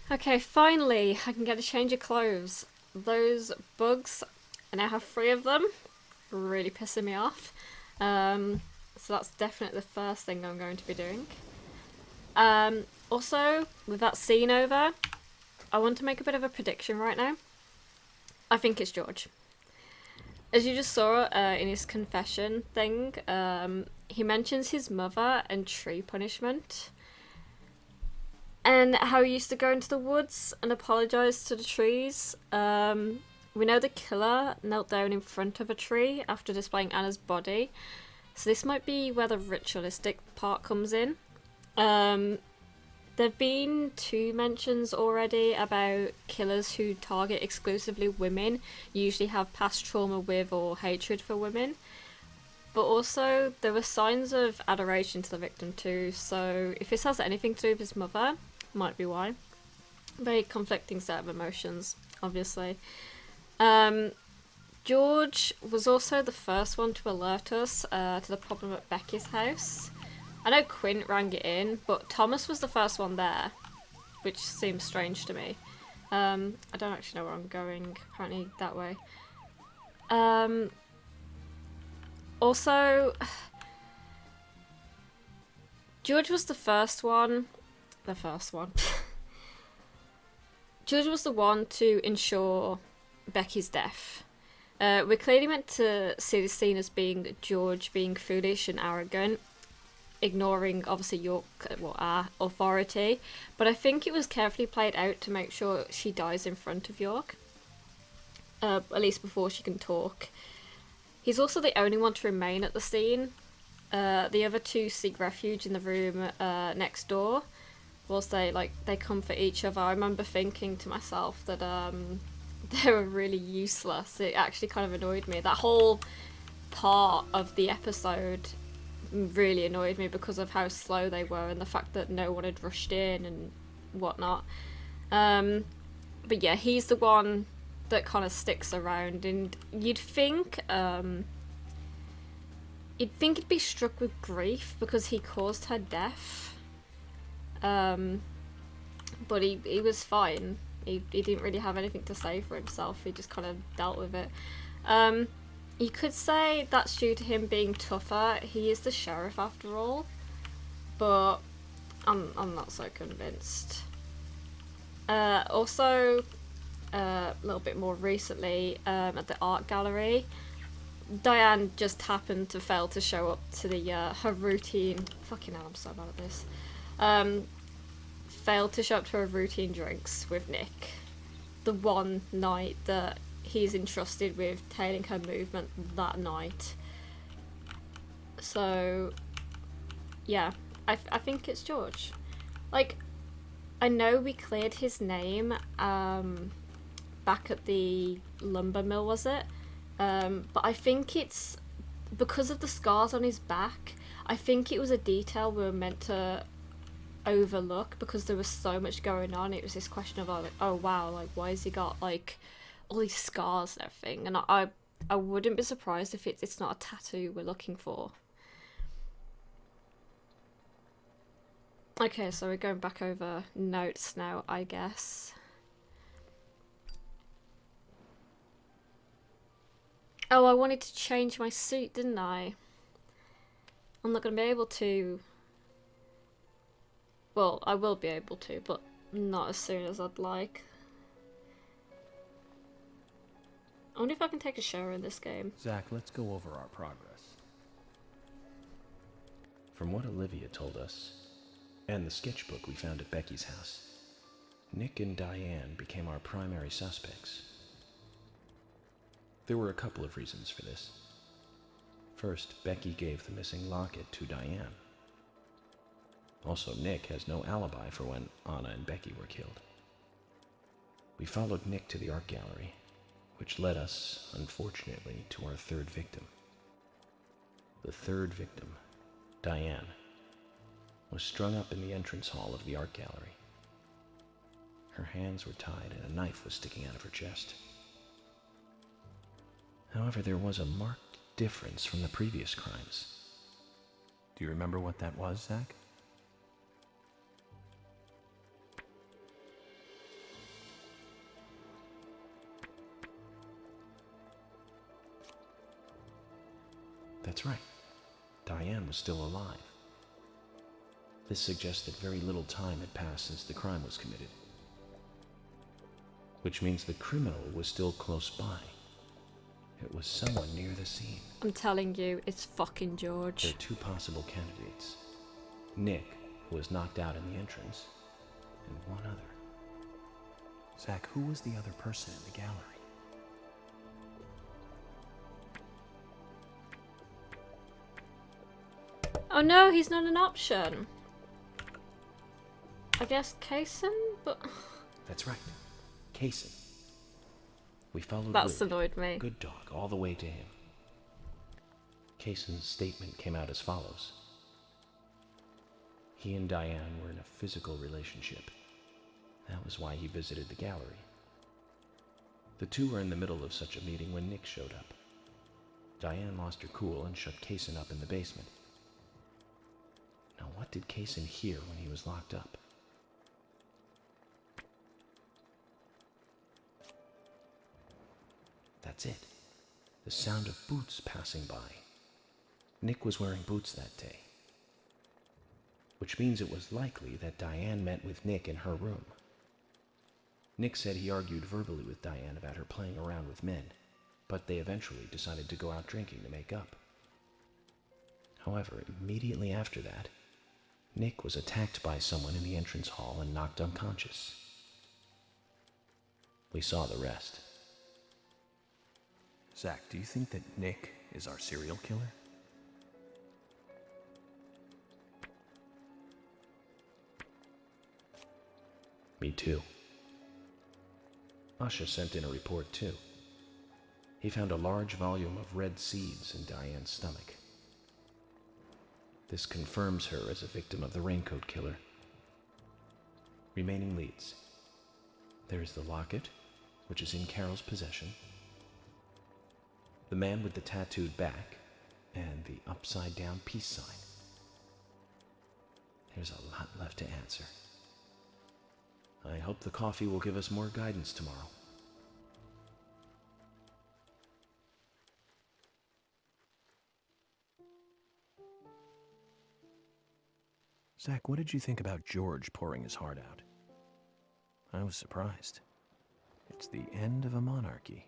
Okay, finally, I can get a change of clothes. Those bugs, I now have three of them, really pissing me off. So that's definitely the first thing I'm going to be doing. Also, with that scene over, I want to make a bit of a prediction right now. I think it's George. As you just saw in his confession thing, he mentions his mother and tree punishment. And how he used to go into the woods and apologise to the trees. We know the killer knelt down in front of a tree after displaying Anna's body. So this might be where the ritualistic part comes in. There have been two mentions already about killers who target exclusively women, usually have past trauma with or hatred for women. But also, there were signs of adoration to the victim too, so if this has anything to do with his mother, might be why. Very conflicting set of emotions, obviously. George was also the first one to alert us to the problem at Becky's house. I know Quint rang it in, but Thomas was the first one there, which seems strange to me. I don't actually know where I'm going, apparently that way. Also, George was the first one. George was the one to ensure Becky's death. We're clearly meant to see this scene as being George being foolish and arrogant, ignoring obviously York, our authority, but I think it was carefully played out to make sure she dies in front of York, at least before she can talk. He's also the only one to remain at the scene. The other two seek refuge in the room next door, whilst they comfort each other. I remember thinking to myself that they were really useless. It actually kind of annoyed me. That whole part of the episode really annoyed me because of how slow they were and the fact that no one had rushed in and whatnot. But yeah, he's the one that kind of sticks around, and you'd think he'd be struck with grief because he caused her death. But he was fine. He didn't really have anything to say for himself. He just kind of dealt with it. You could say that's due to him being tougher. He is the sheriff after all, but I'm not so convinced. Also, a little bit more recently, at the art gallery, Diane just happened to fail to show up to the her routine. Fucking hell, I'm so bad at this. Failed to show up to her routine drinks with Nick. The one night that he's entrusted with tailing her movement that night. So, yeah, I think it's George. Like, I know we cleared his name back at the lumber mill, was it? But I think it's because of the scars on his back. I think it was a detail we were meant to overlook because there was so much going on. It was this question of like, oh wow, like why has he got like all these scars and everything? And I wouldn't be surprised if it's not a tattoo we're looking for. Okay, so we're going back over notes now, I guess. Oh, I wanted to change my suit, didn't I? I'm not going to be able to. Well, I will be able to, but not as soon as I'd like. I wonder if I can take a shower in this game. Zach, let's go over our progress. From what Olivia told us, and the sketchbook we found at Becky's house, Nick and Diane became our primary suspects. There were a couple of reasons for this. First, Becky gave the missing locket to Diane. Also, Nick has no alibi for when Anna and Becky were killed. We followed Nick to the art gallery, which led us, unfortunately, to our third victim. The third victim, Diane, was strung up in the entrance hall of the art gallery. Her hands were tied and a knife was sticking out of her chest. However, there was a marked difference from the previous crimes. Do you remember what that was, Zach? That's right. Diane was still alive. This suggests that very little time had passed since the crime was committed. Which means the criminal was still close by. It was someone near the scene. I'm telling you, it's fucking George. There are two possible candidates. Nick, who was knocked out in the entrance, and one other. Zach, who was the other person in the gallery? Oh no, he's not an option. I guess Kaysen, but... That's right. Kaysen. We followed That's Wood, annoyed me. Good Dog, all the way to him. Kaysen's statement came out as follows. He and Diane were in a physical relationship. That was why he visited the gallery. The two were in the middle of such a meeting when Nick showed up. Diane lost her cool and shut Kaysen up in the basement. Now, what did Kaysen hear when he was locked up? That's it. The sound of boots passing by. Nick was wearing boots that day. Which means it was likely that Diane met with Nick in her room. Nick said he argued verbally with Diane about her playing around with men, but they eventually decided to go out drinking to make up. However, immediately after that, Nick was attacked by someone in the entrance hall and knocked unconscious. We saw the rest. Zach, do you think that Nick is our serial killer? Me too. Asha sent in a report too. He found a large volume of red seeds in Diane's stomach. This confirms her as a victim of the Raincoat Killer. Remaining leads. There is the locket, which is in Carol's possession, the man with the tattooed back, and the upside-down peace sign. There's a lot left to answer. I hope the coffee will give us more guidance tomorrow. Zach, what did you think about George pouring his heart out? I was surprised. It's the end of a monarchy.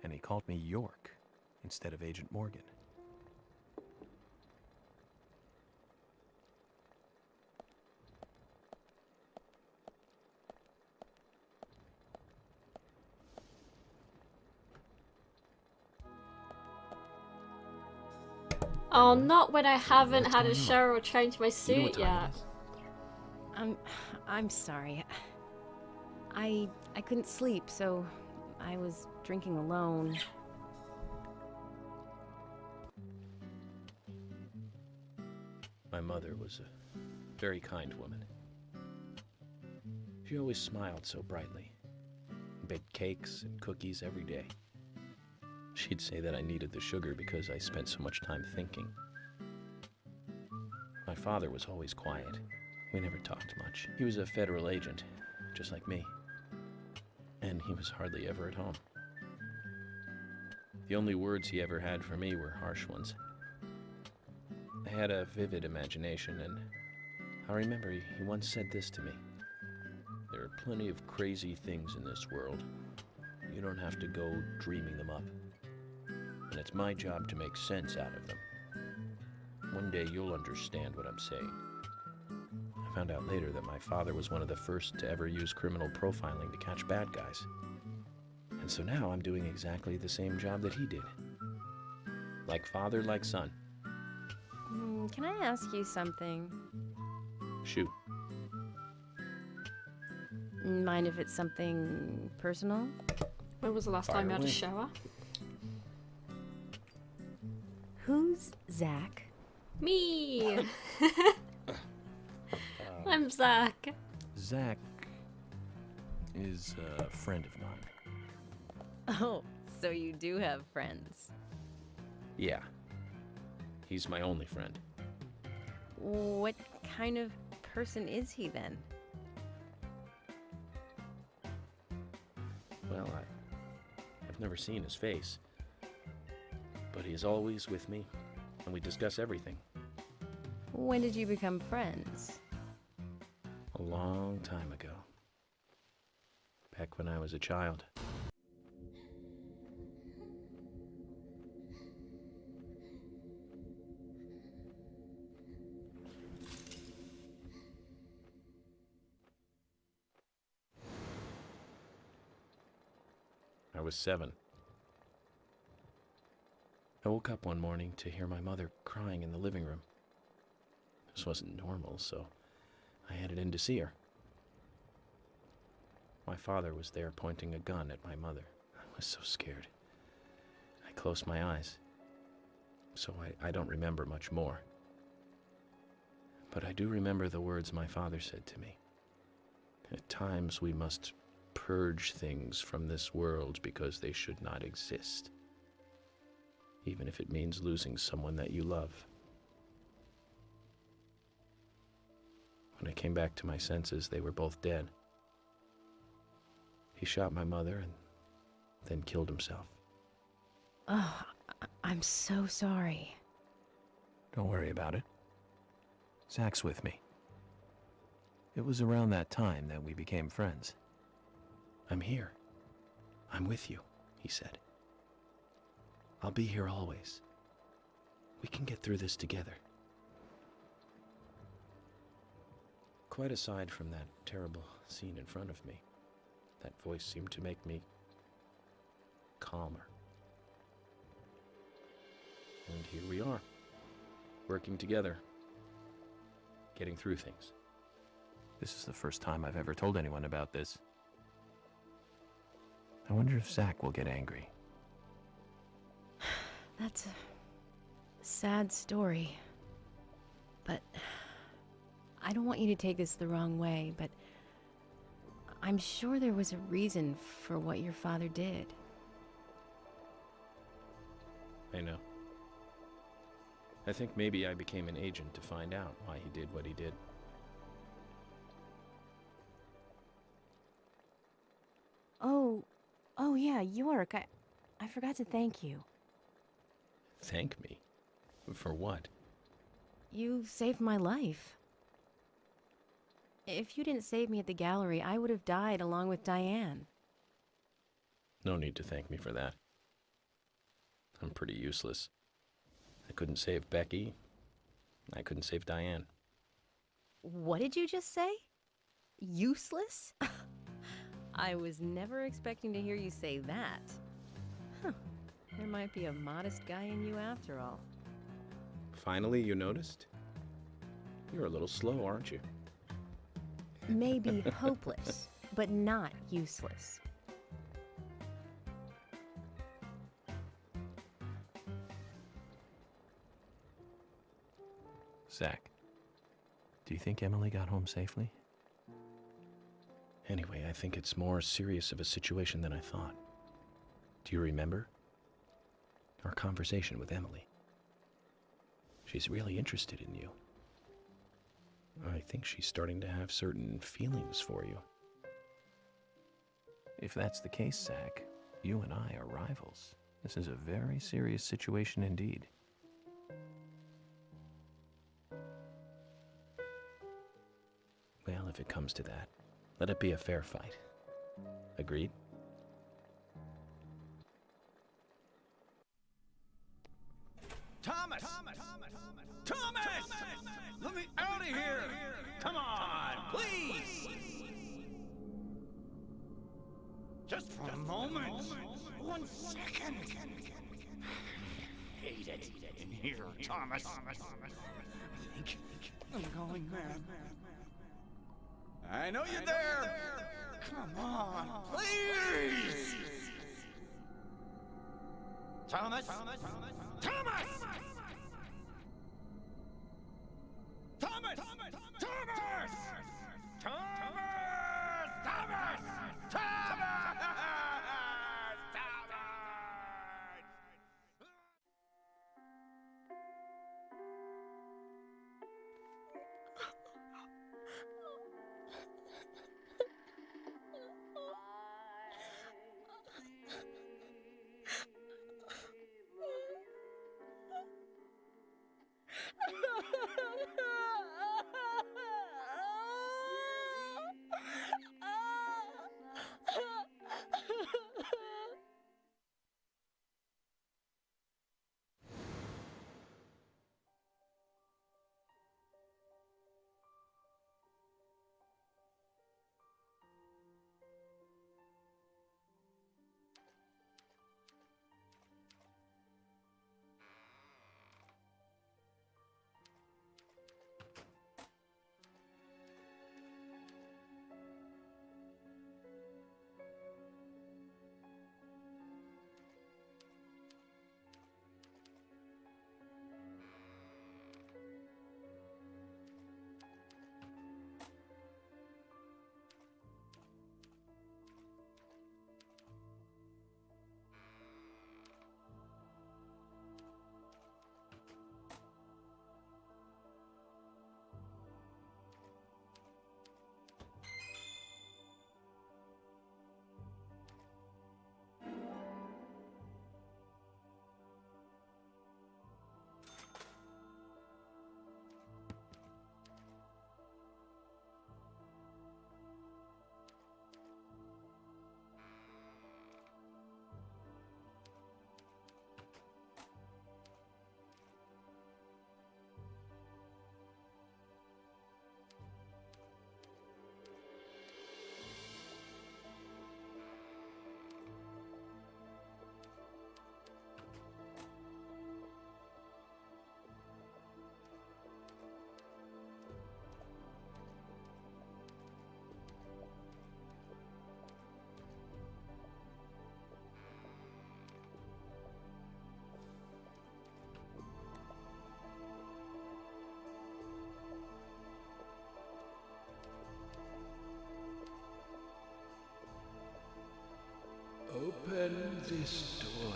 And he called me York instead of Agent Morgan. Oh, not when I haven't What's had a going on? shower or changed my You know suit what time yet. it is? I'm sorry. I couldn't sleep, so I was drinking alone. My mother was a very kind woman. She always smiled so brightly, and baked cakes and cookies every day. She'd say that I needed the sugar because I spent so much time thinking. My father was always quiet. We never talked much. He was a federal agent, just like me. And he was hardly ever at home. The only words he ever had for me were harsh ones. I had a vivid imagination, and I remember he once said this to me. There are plenty of crazy things in this world. You don't have to go dreaming them up. And it's my job to make sense out of them. One day you'll understand what I'm saying. I found out later that my father was one of the first to ever use criminal profiling to catch bad guys. And so now I'm doing exactly the same job that he did. Like father, like son. Can I ask you something? Shoot. Mind if it's something personal? When was the last Fire time you had a away. shower? Who's Zach? Me! I'm Zach. Zach is a friend of mine. Oh, so you do have friends. Yeah. He's my only friend. What kind of person is he then? Well, I've never seen his face. But he is always with me, and we discuss everything. When did you become friends? A long time ago. Back when I was a child. I was 7. I woke up one morning to hear my mother crying in the living room. This wasn't normal, so I headed in to see her. My father was there pointing a gun at my mother. I was so scared. I closed my eyes, so I don't remember much more. But I do remember the words my father said to me. At times we must purge things from this world because they should not exist, even if it means losing someone that you love. When I came back to my senses, they were both dead. He shot my mother and then killed himself. Oh, I'm so sorry. Don't worry about it. Zach's with me. It was around that time that we became friends. I'm here. I'm with you, he said. I'll be here always. We can get through this together. Quite aside from that terrible scene in front of me, that voice seemed to make me calmer. And here we are, working together, getting through things. This is the first time I've ever told anyone about this. I wonder if Zach will get angry. That's a sad story. But I don't want you to take this the wrong way, but I'm sure there was a reason for what your father did. I know. I think maybe I became an agent to find out why he did what he did. Oh yeah, York, I forgot to thank you. Thank me? For what? You saved my life. If you didn't save me at the gallery, I would have died along with Diane. No need to thank me for that. I'm pretty useless. I couldn't save Becky. I couldn't save Diane. What did you just say? Useless? I was never expecting to hear you say that. Huh. There might be a modest guy in you after all. Finally, you noticed? You're a little slow, aren't you? Maybe hopeless, but not useless. Zach, do you think Emily got home safely? Anyway, I think it's more serious of a situation than I thought. Do you remember? Our conversation with Emily. She's really interested in you. I think she's starting to have certain feelings for you. If that's the case, Zach, you and I are rivals. This is a very serious situation indeed. Well, if it comes to that, let it be a fair fight. Agreed? Thomas! Thomas! Let me out of here! Come on, please! Just for a moment. 1 second. Hate it in here, Thomas. I think I'm going mad. I know you're there. Come on, please! Thomas! Thomas! Thomas! Thomas! Thomas! Thomas! Thomas! Thomas! Open this door.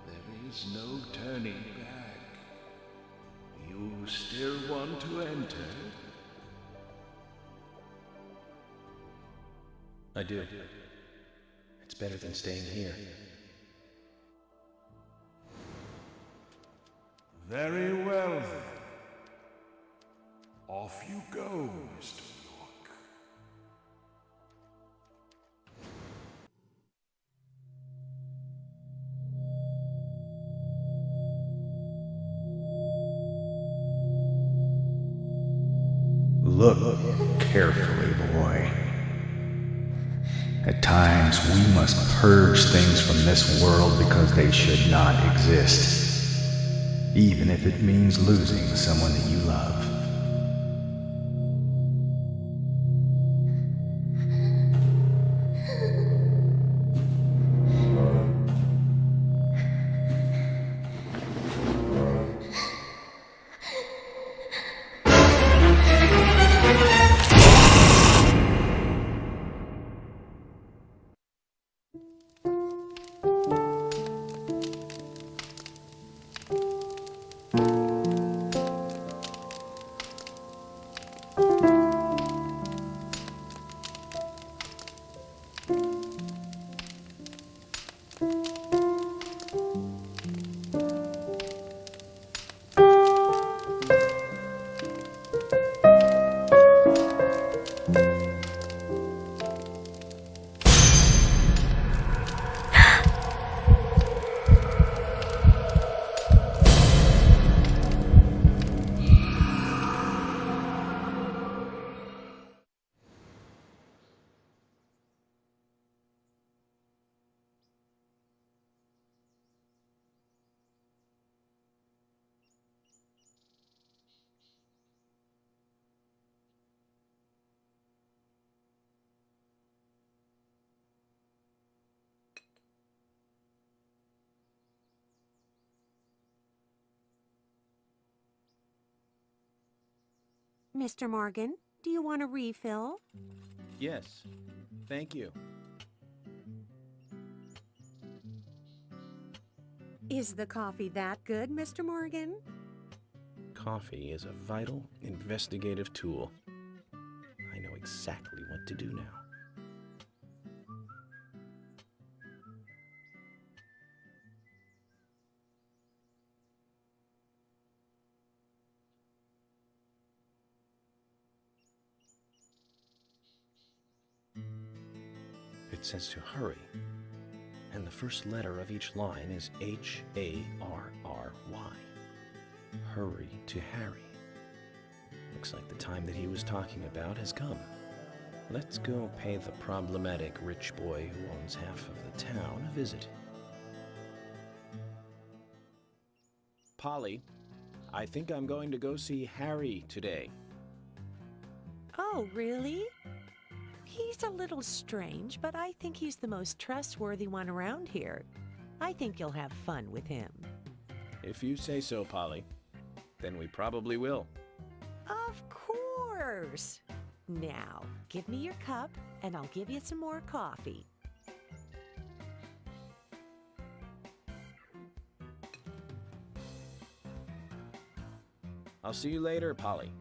There is no turning back. You still want to enter? I do. It's better than staying here. Very well then. Off you go, Mr. York. Look carefully, boy. At times, we must purge things from this world because they should not exist, even if it means losing someone that you love. Mr. Morgan, do you want a refill? Yes. Thank you. Is the coffee that good, Mr. Morgan? Coffee is a vital investigative tool. I know exactly what to do now. It says to hurry, and the first letter of each line is Harry. Hurry to Harry. Looks like the time that he was talking about has come. Let's go pay the problematic rich boy who owns half of the town a visit. Polly, I think I'm going to go see Harry today. Oh, really? He's a little strange, but I think he's the most trustworthy one around here. I think you'll have fun with him. If you say so, Polly, then we probably will. Of course. Now, give me your cup, and I'll give you some more coffee. I'll see you later, Polly.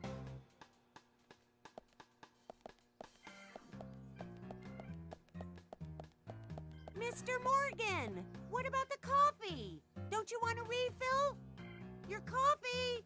Mr. Morgan, what about the coffee? Don't you want a refill? Your coffee!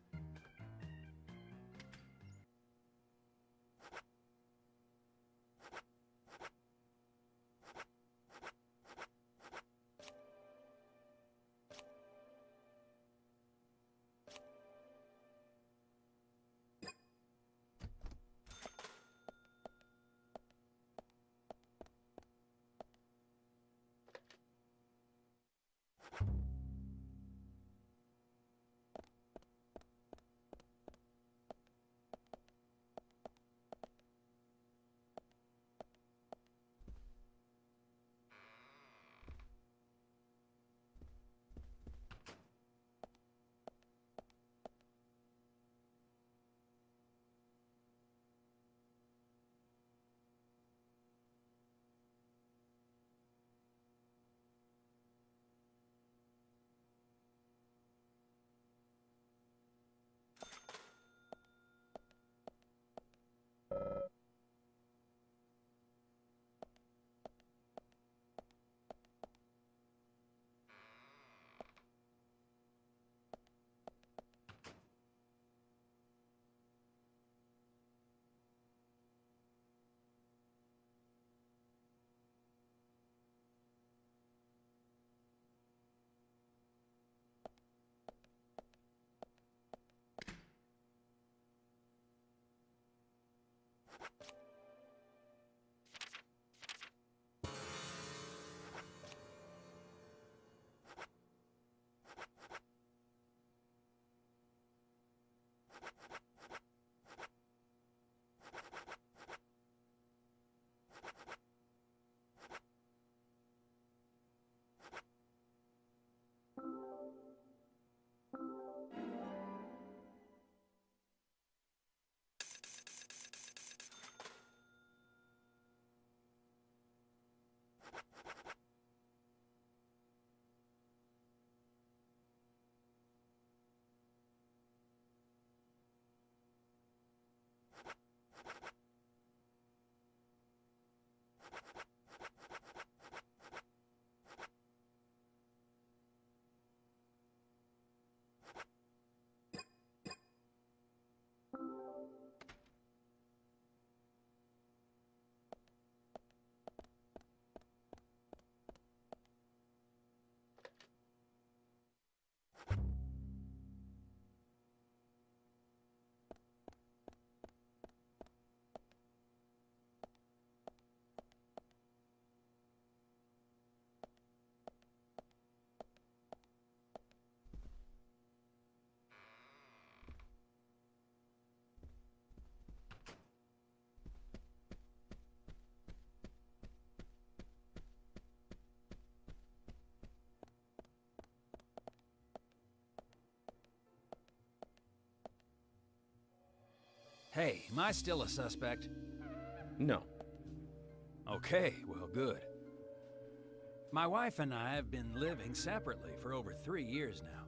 Hey, am I still a suspect? No. Okay, well, good. My wife and I have been living separately for over 3 years now.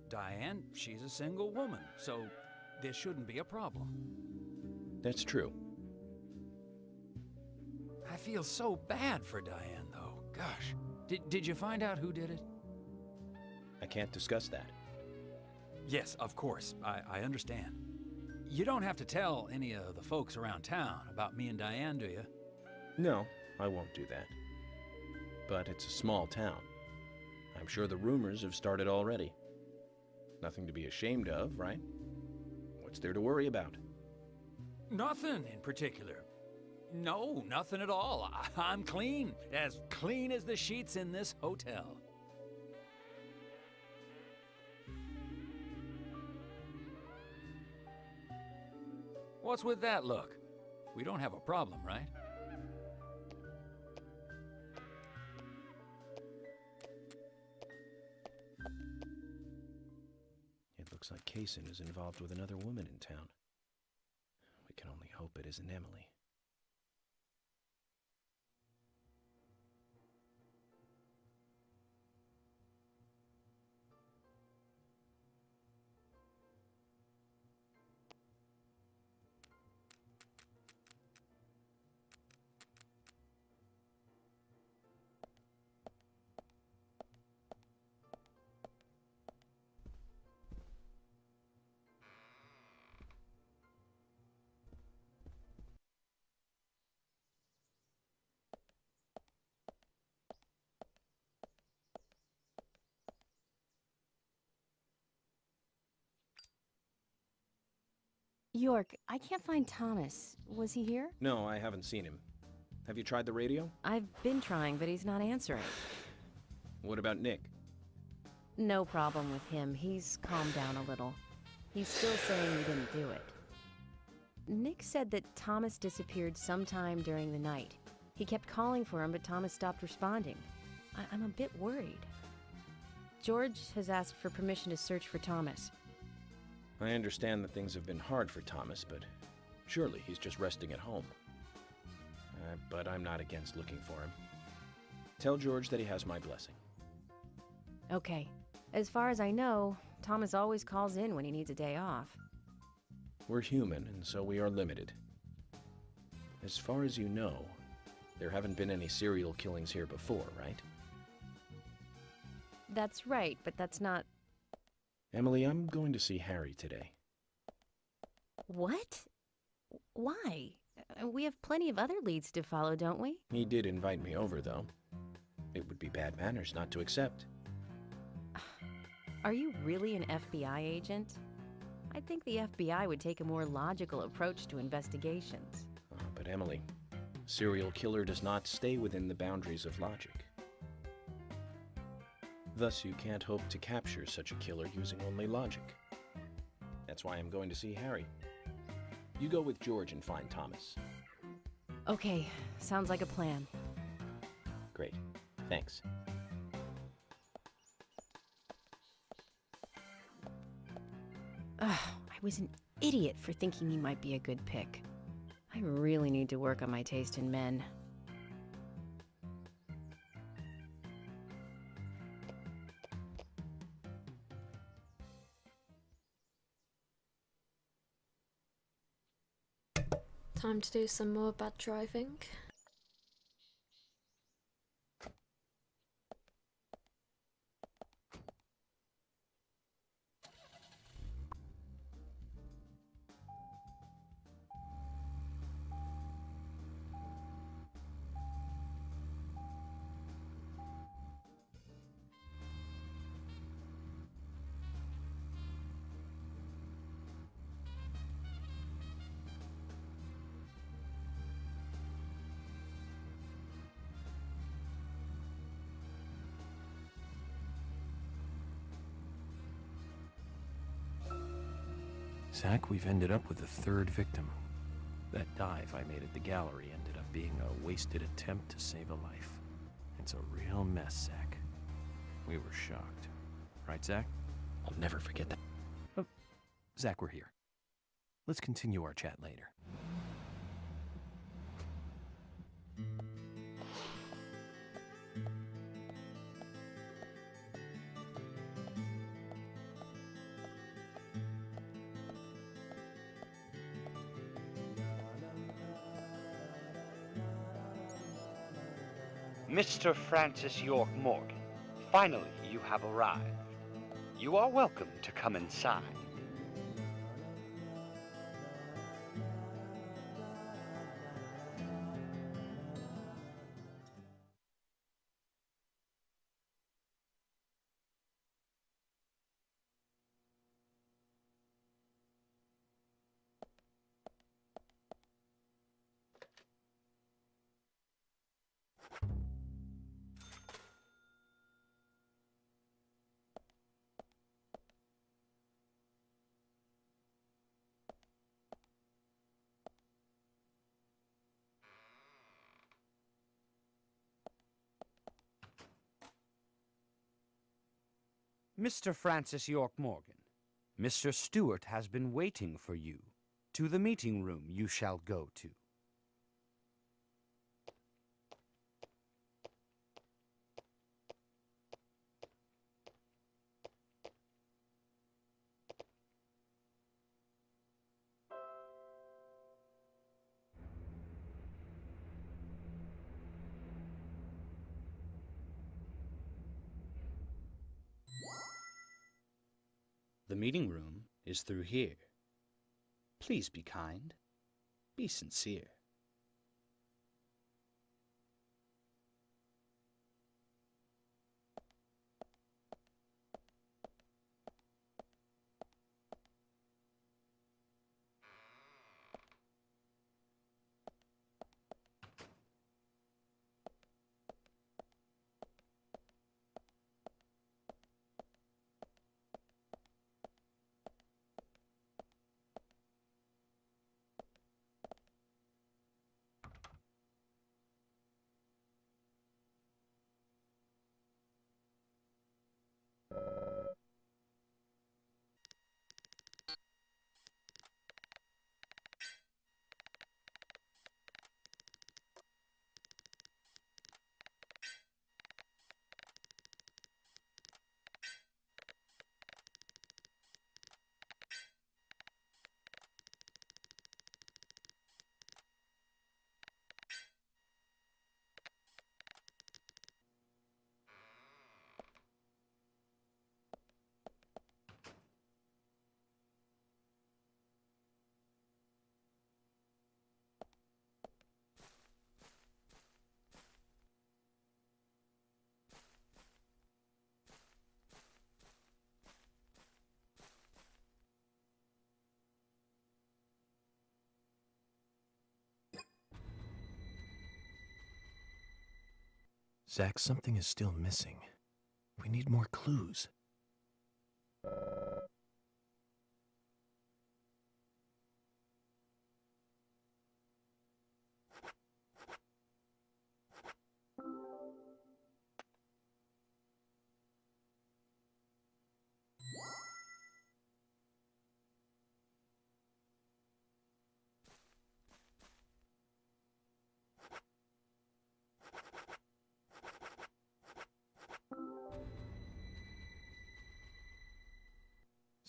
Diane, she's a single woman, so this shouldn't be a problem. That's true. I feel so bad for Diane, though. Gosh. Did you find out who did it? I can't discuss that. Yes, of course. I understand. You don't have to tell any of the folks around town about me and Diane, do you? No, I won't do that. But it's a small town. I'm sure the rumors have started already. Nothing to be ashamed of, right? What's there to worry about? Nothing in particular. No, nothing at all. I'm clean as the sheets in this hotel. What's with that look? We don't have a problem, right? It looks like Kaysen is involved with another woman in town. We can only hope it isn't Emily. York, I can't find Thomas. Was he here? No, I haven't seen him. Have you tried the radio? I've been trying, but he's not answering. What about Nick? No problem with him. He's calmed down a little. He's still saying he didn't do it. Nick said that Thomas disappeared sometime during the night. He kept calling for him, but Thomas stopped responding. I'm a bit worried. George has asked for permission to search for Thomas. I understand that things have been hard for Thomas, but surely he's just resting at home. But I'm not against looking for him. Tell George that he has my blessing. Okay. As far as I know, Thomas always calls in when he needs a day off. We're human, and so we are limited. As far as you know, there haven't been any serial killings here before, right? That's right, but that's not... Emily, I'm going to see Harry today. What? Why? We have plenty of other leads to follow, don't we? He did invite me over, though. It would be bad manners not to accept. Are you really an FBI agent? I think the FBI would take a more logical approach to investigations. Emily. A serial killer does not stay within the boundaries of logic. Thus, you can't hope to capture such a killer using only logic. That's why I'm going to see Harry. You go with George and find Thomas. Okay, sounds like a plan. Great. Thanks. Ugh, I was an idiot for thinking he might be a good pick. I really need to work on my taste in men. Time to do some more bad driving. Zach, we've ended up with a third victim. That dive I made at the gallery ended up being a wasted attempt to save a life. It's a real mess, Zach. We were shocked. Right, Zach? I'll never forget that. Oh, Zach, we're here. Let's continue our chat later. Mr. Francis York Morgan, finally you have arrived. You are welcome to come inside. Mr. Francis York Morgan, Mr. Stewart has been waiting for you. To the meeting room you shall go to. The meeting room is through here. Please be kind. Be sincere. Zach, something is still missing. We need more clues.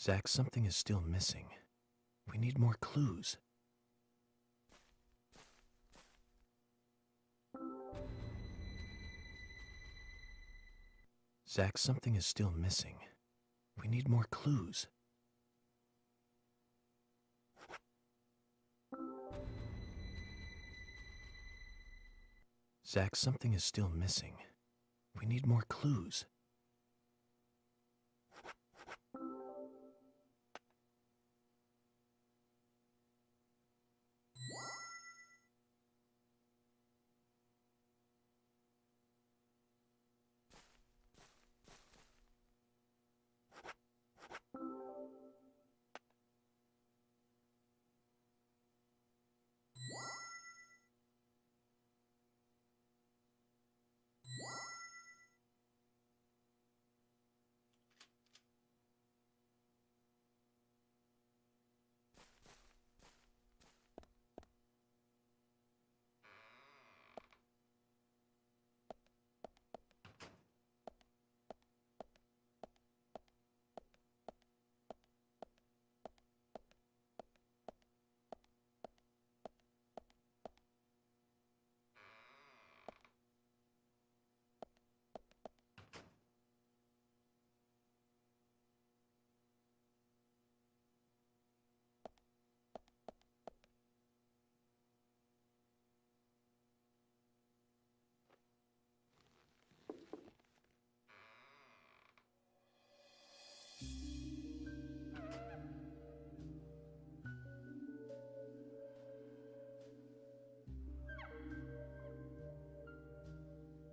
Zach, something is still missing. We need more clues. Zach, something is still missing. We need more clues. Zach, something is still missing. We need more clues.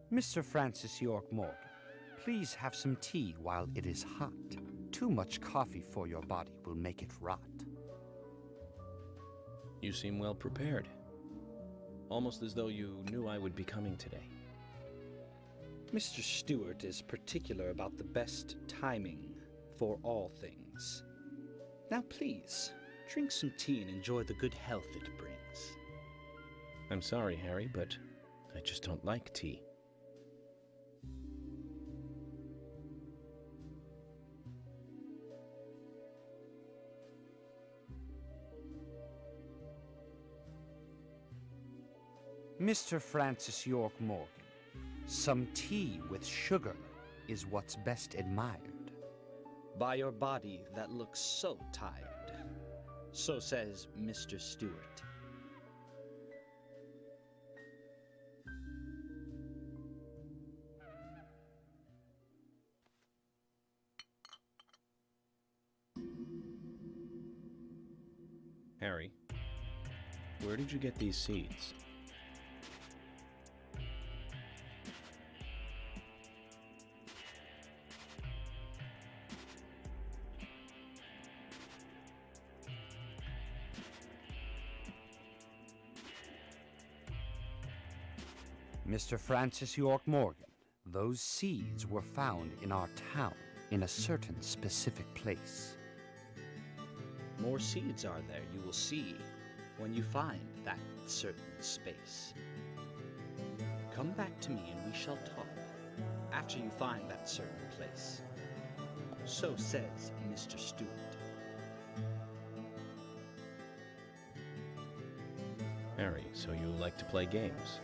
Mr. Francis York Morgan, please have some tea while it is hot. Too much coffee for your body will make it rot. You seem well prepared. Almost as though you knew I would be coming today. Mr. Stewart is particular about the best timing for all things. Now please, drink some tea and enjoy the good health it brings. I'm sorry, Harry, but I just don't like tea. Mr. Francis York Morgan, some tea with sugar is what's best admired. By your body that looks so tired. So says Mr. Stewart. Harry, where did you get these seeds? Mr. Francis York Morgan, those seeds were found in our town in a certain specific place. More seeds are there, you will see, when you find that certain space. Come back to me and we shall talk, after you find that certain place. So says Mr. Stewart. Harry, so you like to play games?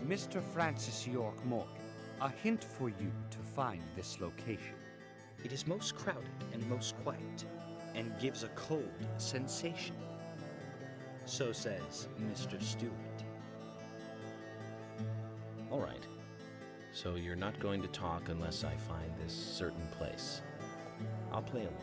Mr. Francis York Morgan, a hint for you to find this location. It is most crowded and most quiet, and gives a cold sensation. So says Mr. Stewart. All right. So you're not going to talk unless I find this certain place. I'll play along.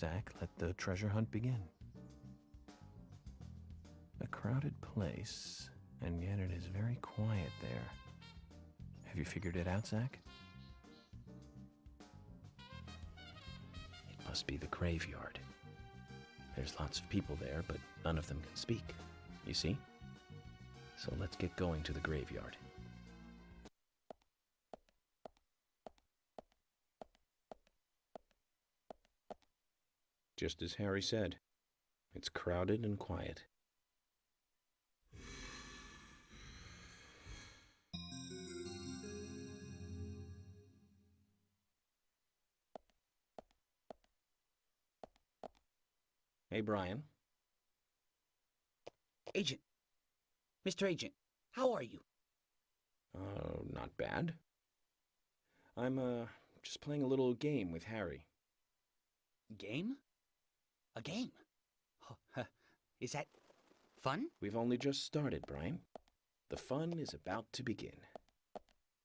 Zach, let the treasure hunt begin. A crowded place, and yet it is very quiet there. Have you figured it out, Zach? It must be the graveyard. There's lots of people there, but none of them can speak. You see? So let's get going to the graveyard. Just as Harry said, it's crowded and quiet. Hey, Brian. Agent! Mr. Agent, how are you? Not bad. I'm, just playing a little game with Harry. Game? A game? Is that fun? We've only just started, Brian. The fun is about to begin.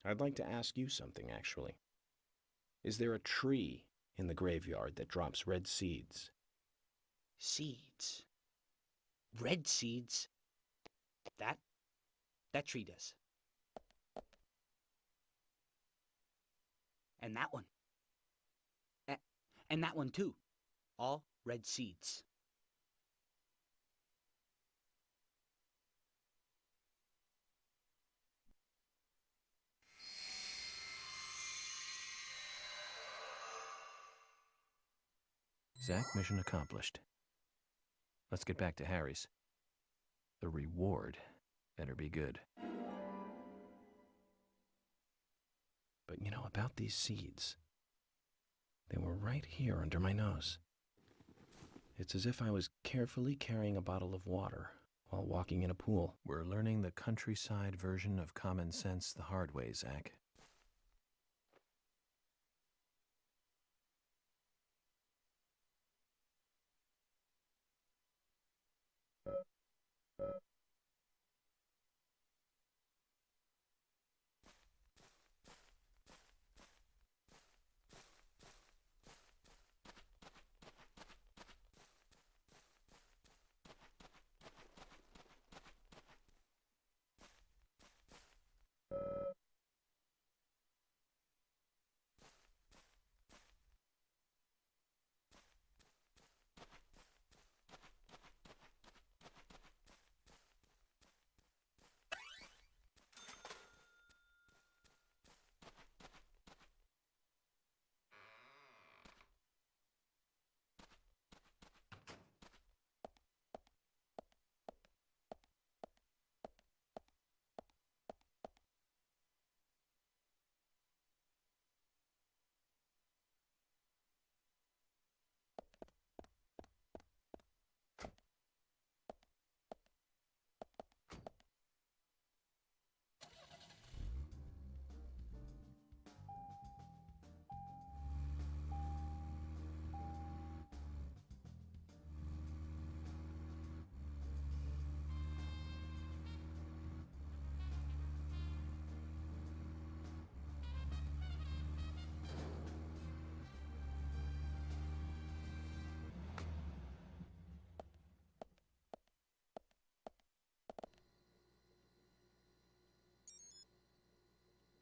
I'd like to ask you something, actually. Is there a tree in the graveyard that drops red seeds? Seeds. Red seeds? That tree does. And that one. And that one too. All red seeds. Zach, mission accomplished. Let's get back to Harry's. The reward better be good. But you know, about these seeds, they were right here under my nose. It's as if I was carefully carrying a bottle of water while walking in a pool. We're learning the countryside version of common sense the hard way, Zach.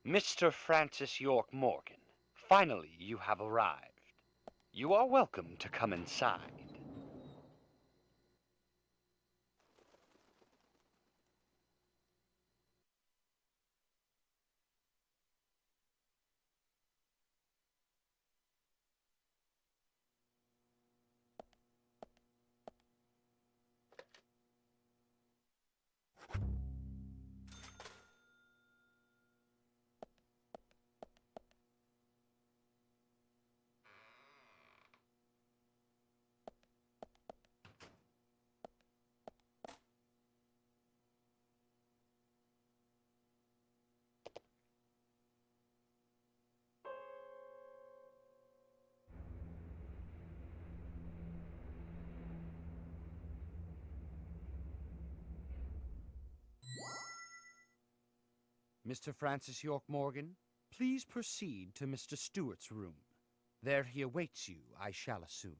Mr. Francis York Morgan, finally you have arrived. You are welcome to come inside. Mr. Francis York Morgan, please proceed to Mr. Stewart's room. There he awaits you, I shall assume.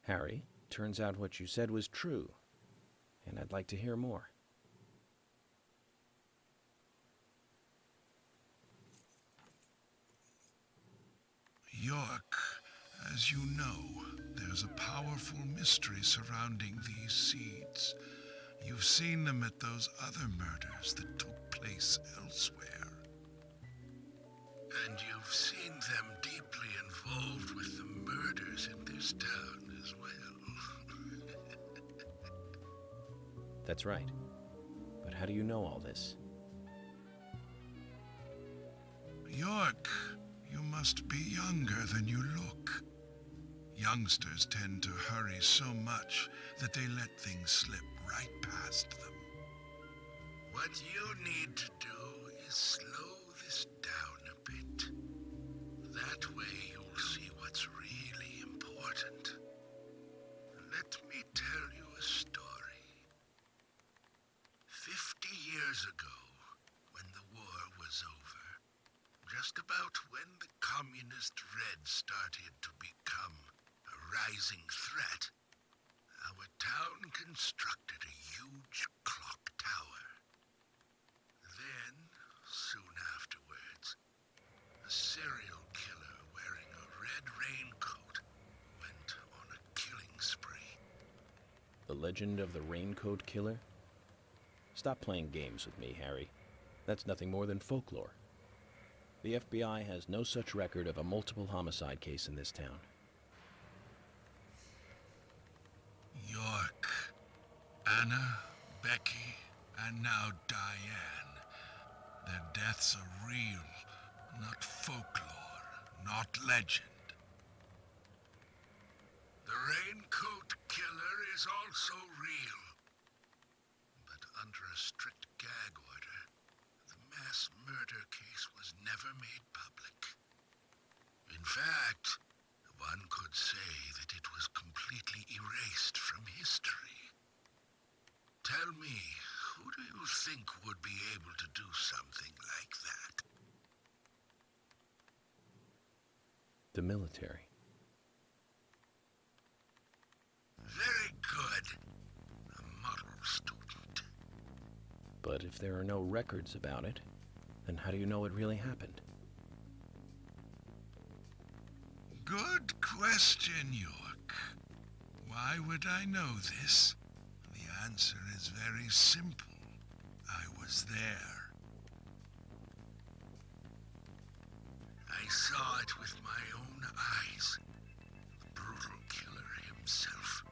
Harry, turns out what you said was true, and I'd like to hear more. York, as you know, there's a powerful mystery surrounding these seeds. You've seen them at those other murders that took place elsewhere. And you've seen them deeply involved with the murders in this town as well. That's right. But how do you know all this? York, you must be younger than you look. Youngsters tend to hurry so much that they let things slip right past them. What you need to do is slow this down a bit. That way you'll see what's really important. Let me tell you a story. 50 years ago, when the war was over, just about when the communist Reds started to become a rising threat, our town constructed a huge clock tower. Then, soon afterwards, a serial killer wearing a red raincoat went on a killing spree. The legend of the Raincoat Killer? Stop playing games with me, Harry. That's nothing more than folklore. The FBI has no such record of a multiple homicide case in this town. York, Anna, Becky, and now Diane. Their deaths are real, not folklore, not legend. The Raincoat Killer is also real. But under a strict gag order, the mass murder case was never made public. In fact, one could say that it was completely erased from history. Tell me, who do you think would be able to do something like that? The military. Very good. A model student. But if there are no records about it, then how do you know it really happened? Good question, York. Why would I know this? The answer is very simple. I was there. I saw it with my own eyes. The brutal killer himself.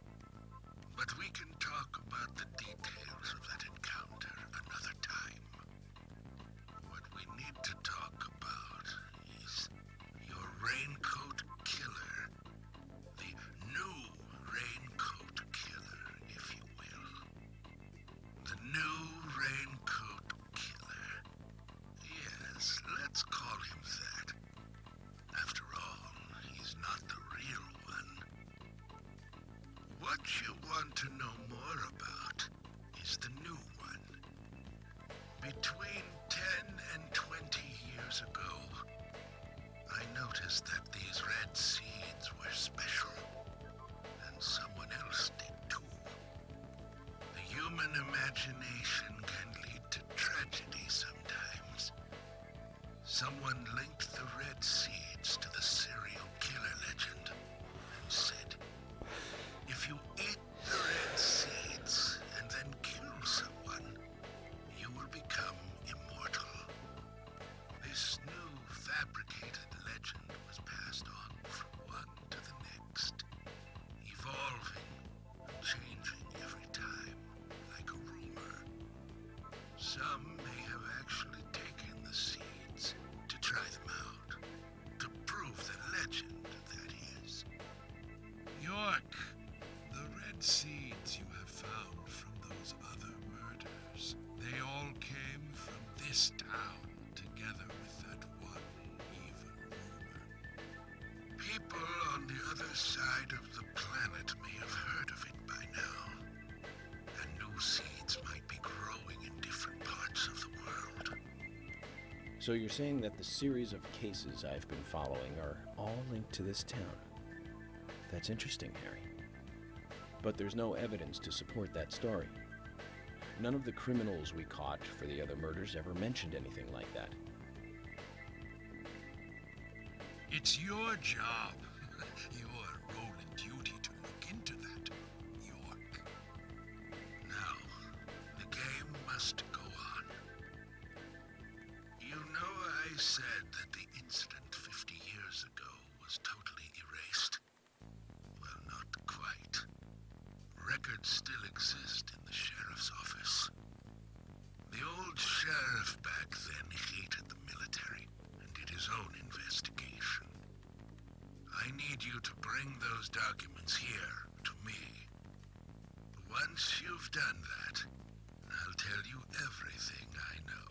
But we can talk about the details of that encounter another time. What we need to talk about is your Raincoat Killer. The new Raincoat Killer, if you will. The new Raincoat Killer. Yes, let's call him that. After all, he's not the real one. What you want to know more about is the new one. Between 10 and 20 years ago, I noticed that these red seeds were special, and someone else did too. The human imagination can lead to tragedy sometimes. Someone linked the red seeds to the serial killer legend and said, if you eat the red seeds and then kill someone, you will become immortal. This new fabricated legend was passed on from one to the next, evolving and changing every time, like a rumor. Some may have actually taken the seeds to try them out, to prove the legend, that is. York, the red seeds you have found from those other murders, they all came from this town, together with that one evil rumor. People on the other side of the planet may have heard of it by now, and new seeds might be growing in different parts of the world. So you're saying that the series of cases I've been following are all linked to this town? That's interesting, Harry. But there's no evidence to support that story. None of the criminals we caught for the other murders ever mentioned anything like that. It's your job, your role and duty to look into that, York. Now, the game must go on. You know I said that the incident 50 years ago was totally erased? Well, not quite. Records still exist in the sheriff's office. The old sheriff back then hated the military and did his own investigation. I need you to bring those documents here to me. Once you've done that, I'll tell you everything I know.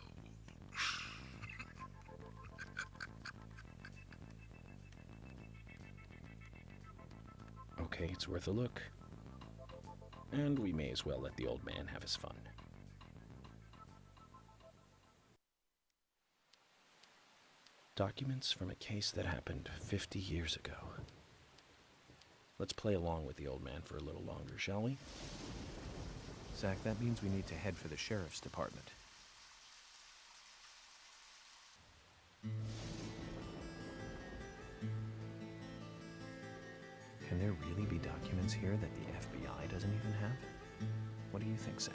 Okay, it's worth a look. And we may as well let the old man have his fun. Documents from a case that happened 50 years ago. Let's play along with the old man for a little longer, shall we? Zach, that means we need to head for the sheriff's department. Can there really be documents here that the FBI doesn't even have? What do you think, Zach?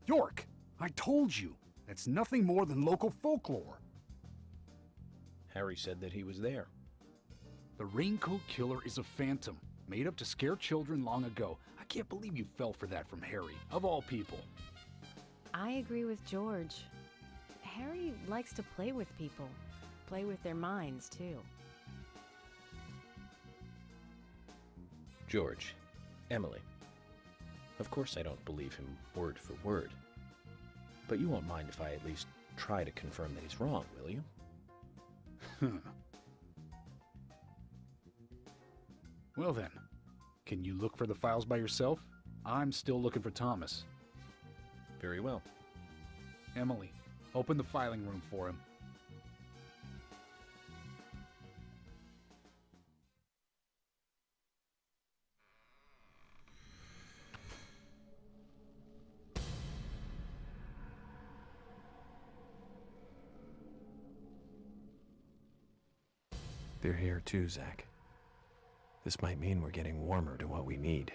York, I told you, that's nothing more than local folklore. Harry said that he was there. The Raincoat Killer is a phantom, made up to scare children long ago. I can't believe you fell for that from Harry, of all people. I agree with George. Harry likes to play with people, play with their minds, too. George, Emily. Of course I don't believe him word for word. But you won't mind if I at least try to confirm that he's wrong, will you? Well then, can you look for the files by yourself? I'm still looking for Thomas. Very well. Emily, open the filing room for him. They're here too, Zach. This might mean we're getting warmer to what we need.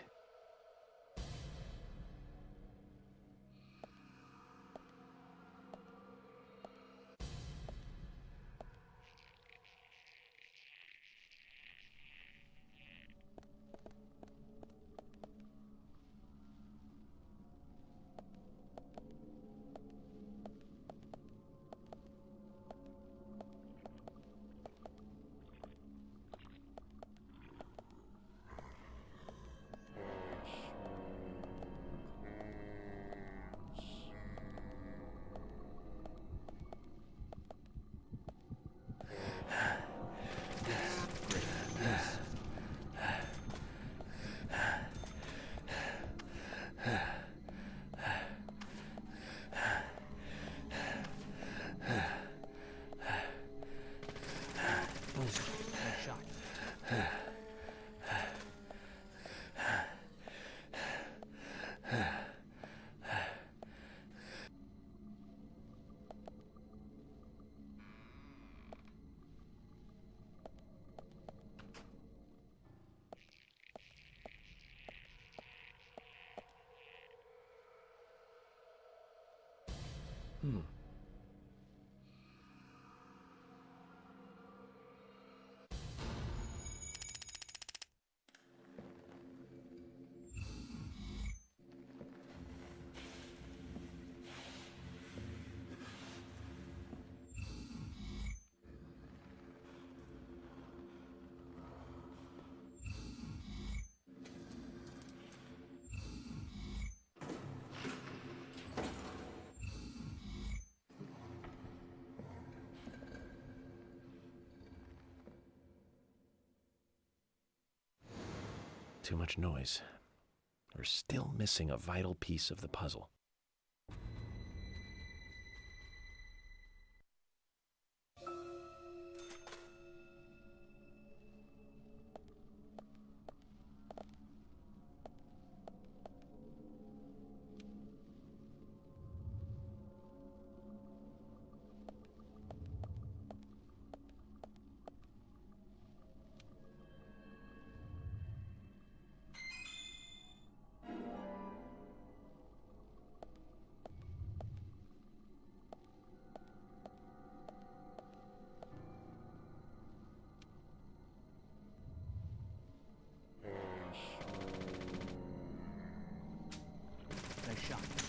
Too much noise. are still missing a vital piece of the puzzle. Nice shot.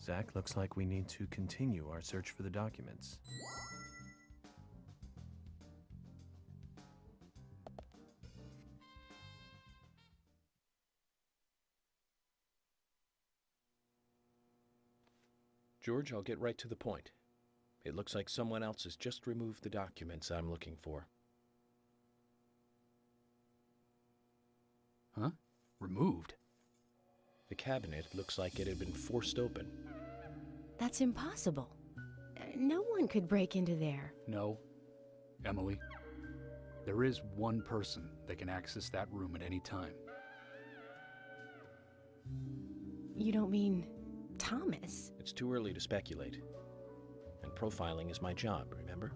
Zach, looks like we need to continue our search for the documents. George, I'll get right to the point. It looks like someone else has just removed the documents I'm looking for. Huh? Removed? The cabinet looks like it had been forced open. That's impossible. No one could break into there. No. Emily, there is one person that can access that room at any time. You don't mean Thomas? It's too early to speculate. And profiling is my job, remember?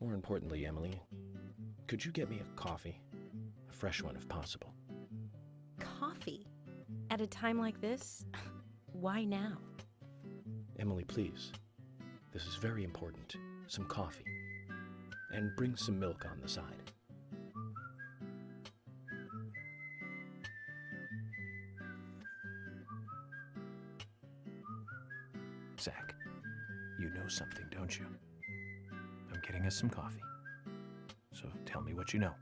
More importantly, Emily, could you get me a coffee? A fresh one if possible. Coffee? At a time like this? Why now? Emily, please. This is very important. Some coffee. And bring some milk on the side. Zach, you know something, don't you? I'm getting us some coffee. So tell me what you know.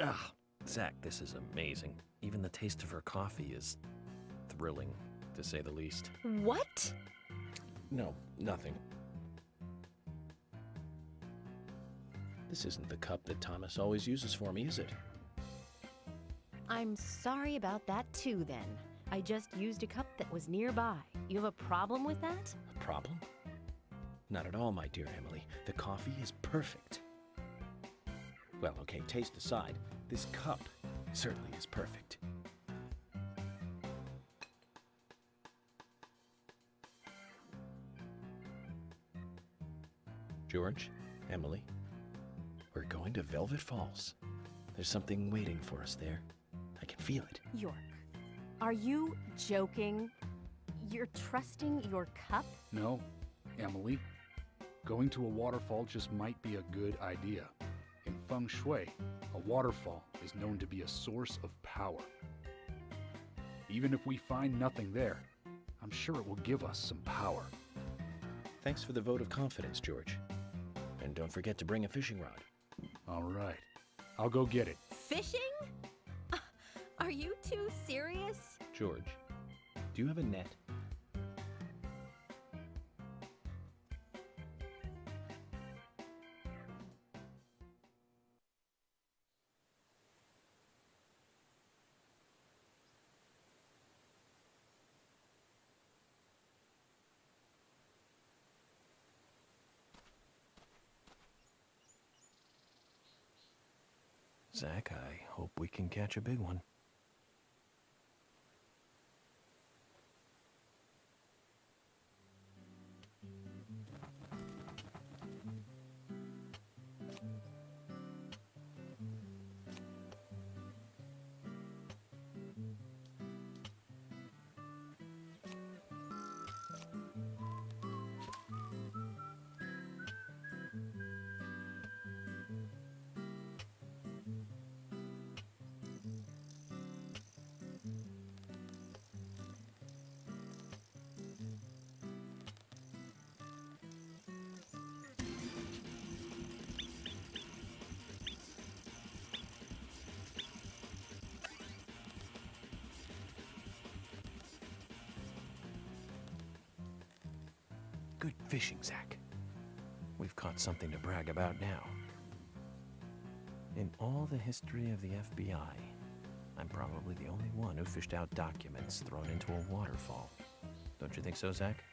Ah, Zach, this is amazing. Even the taste of her coffee is thrilling, to say the least. What? No, nothing. This isn't the cup that Thomas always uses for me, is it? I'm sorry about that too, then. I just used a cup that was nearby. You have a problem with that? A problem? Not at all, my dear Emily. The coffee is perfect. Well, okay, taste aside, this cup certainly is perfect. George, Emily, we're going to Velvet Falls. There's something waiting for us there. I can feel it. York, are you joking? You're trusting your cup? No, Emily. Going to a waterfall just might be a good idea. In feng shui, a waterfall is known to be a source of power. Even if we find nothing there, I'm sure it will give us some power. Thanks for the vote of confidence, George. And don't forget to bring a fishing rod. All right. I'll go get it. Fishing? Are you too serious? George, do you have a net? Zach, I hope we can catch a big one. Good fishing, Zach. We've caught something to brag about now. In all the history of the FBI, I'm probably the only one who fished out documents thrown into a waterfall. Don't you think so, Zach?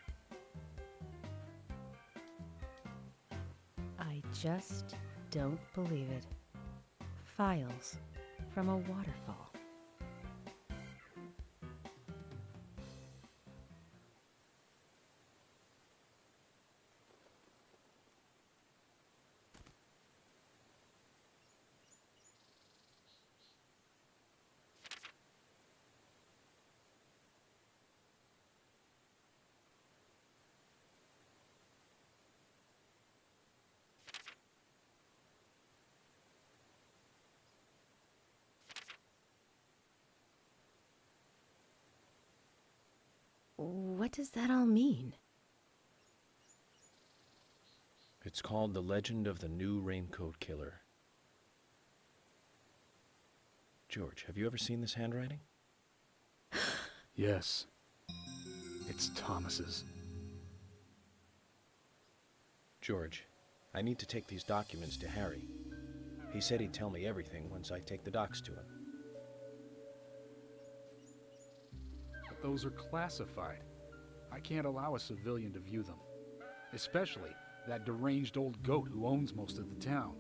I just don't believe it. Files from a waterfall. What does that all mean? It's called The Legend of the New Raincoat Killer. George, have you ever seen this handwriting? Yes. It's Thomas's. George, I need to take these documents to Harry. He said he'd tell me everything once I take the docs to him. But those are classified. I can't allow a civilian to view them. Especially that deranged old goat who owns most of the town.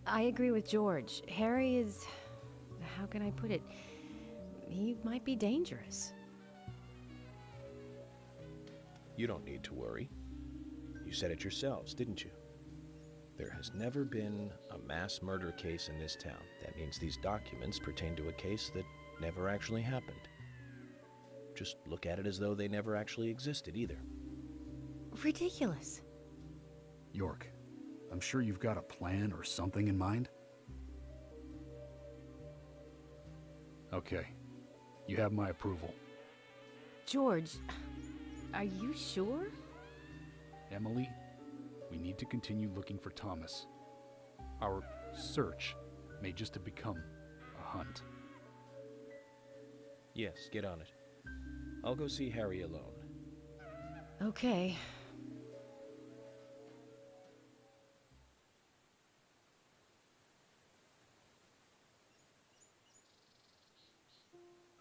I agree with George. Harry is... how can I put it? He might be dangerous. You don't need to worry. You said it yourselves, didn't you? There has never been a mass murder case in this town. That means these documents pertain to a case that never actually happened. Just look at it as though they never actually existed either. Ridiculous. York, I'm sure you've got a plan or something in mind? Okay. You have my approval. George, are you sure? Emily, we need to continue looking for Thomas. Our search may just have become a hunt. Yes, get on it. I'll go see Harry alone. Okay.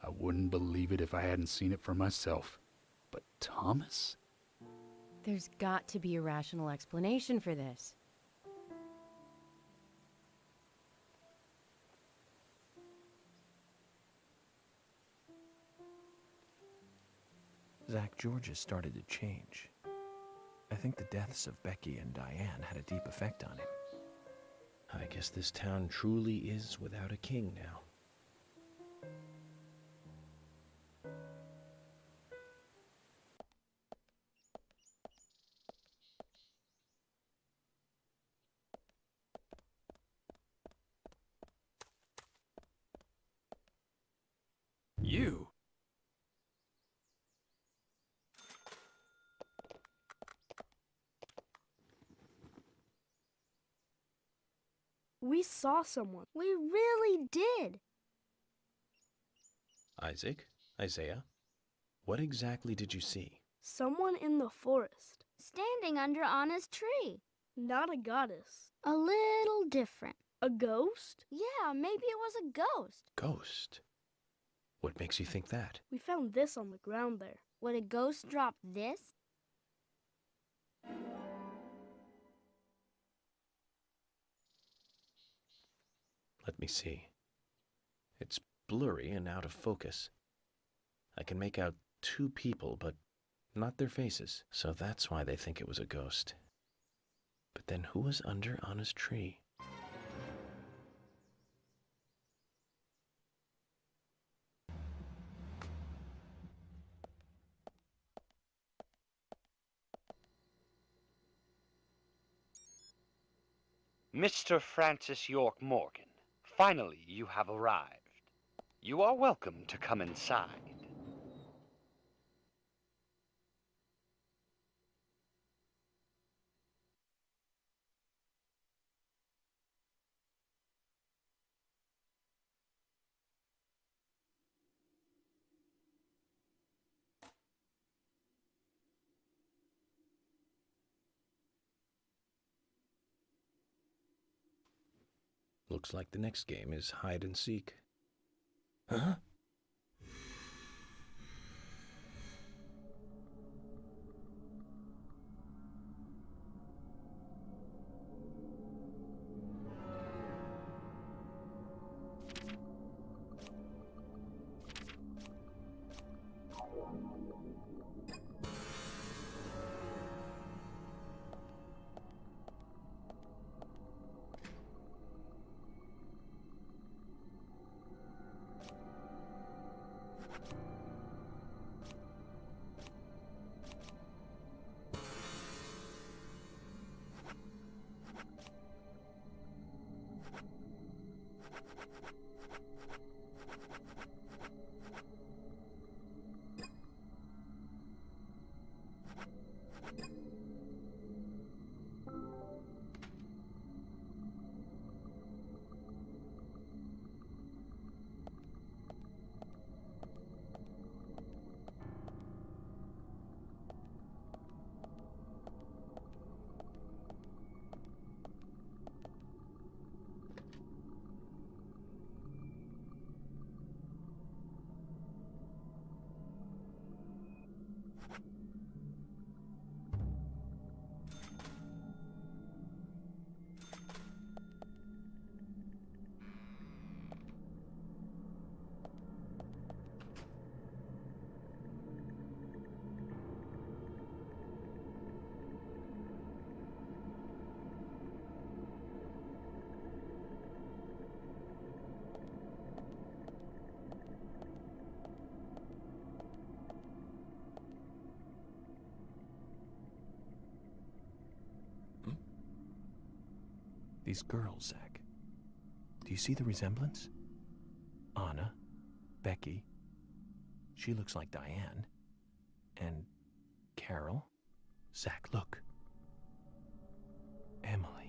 I wouldn't believe it if I hadn't seen it for myself. But Thomas? There's got to be a rational explanation for this. Zach, George has started to change. I think the deaths of Becky and Diane had a deep effect on him. I guess this town truly is without a king now. You? We saw someone. We really did. Isaac? Isaiah? What exactly did you see? Someone in the forest. Standing under Anna's tree. Not a goddess. A little different. A ghost? Yeah, maybe it was a ghost. Ghost? What makes you think that? We found this on the ground there. Would a ghost drop this? Let me see. It's blurry and out of focus. I can make out two people, but not their faces. So that's why they think it was a ghost. But then who was under Anna's tree? Mr. Francis York Morgan, finally you have arrived. You are welcome to come inside. Looks like the next game is hide and seek. Huh? These girls, Zach. Do you see the resemblance? Anna, Becky. She looks like Diane. And Carol. Zach, look. Emily.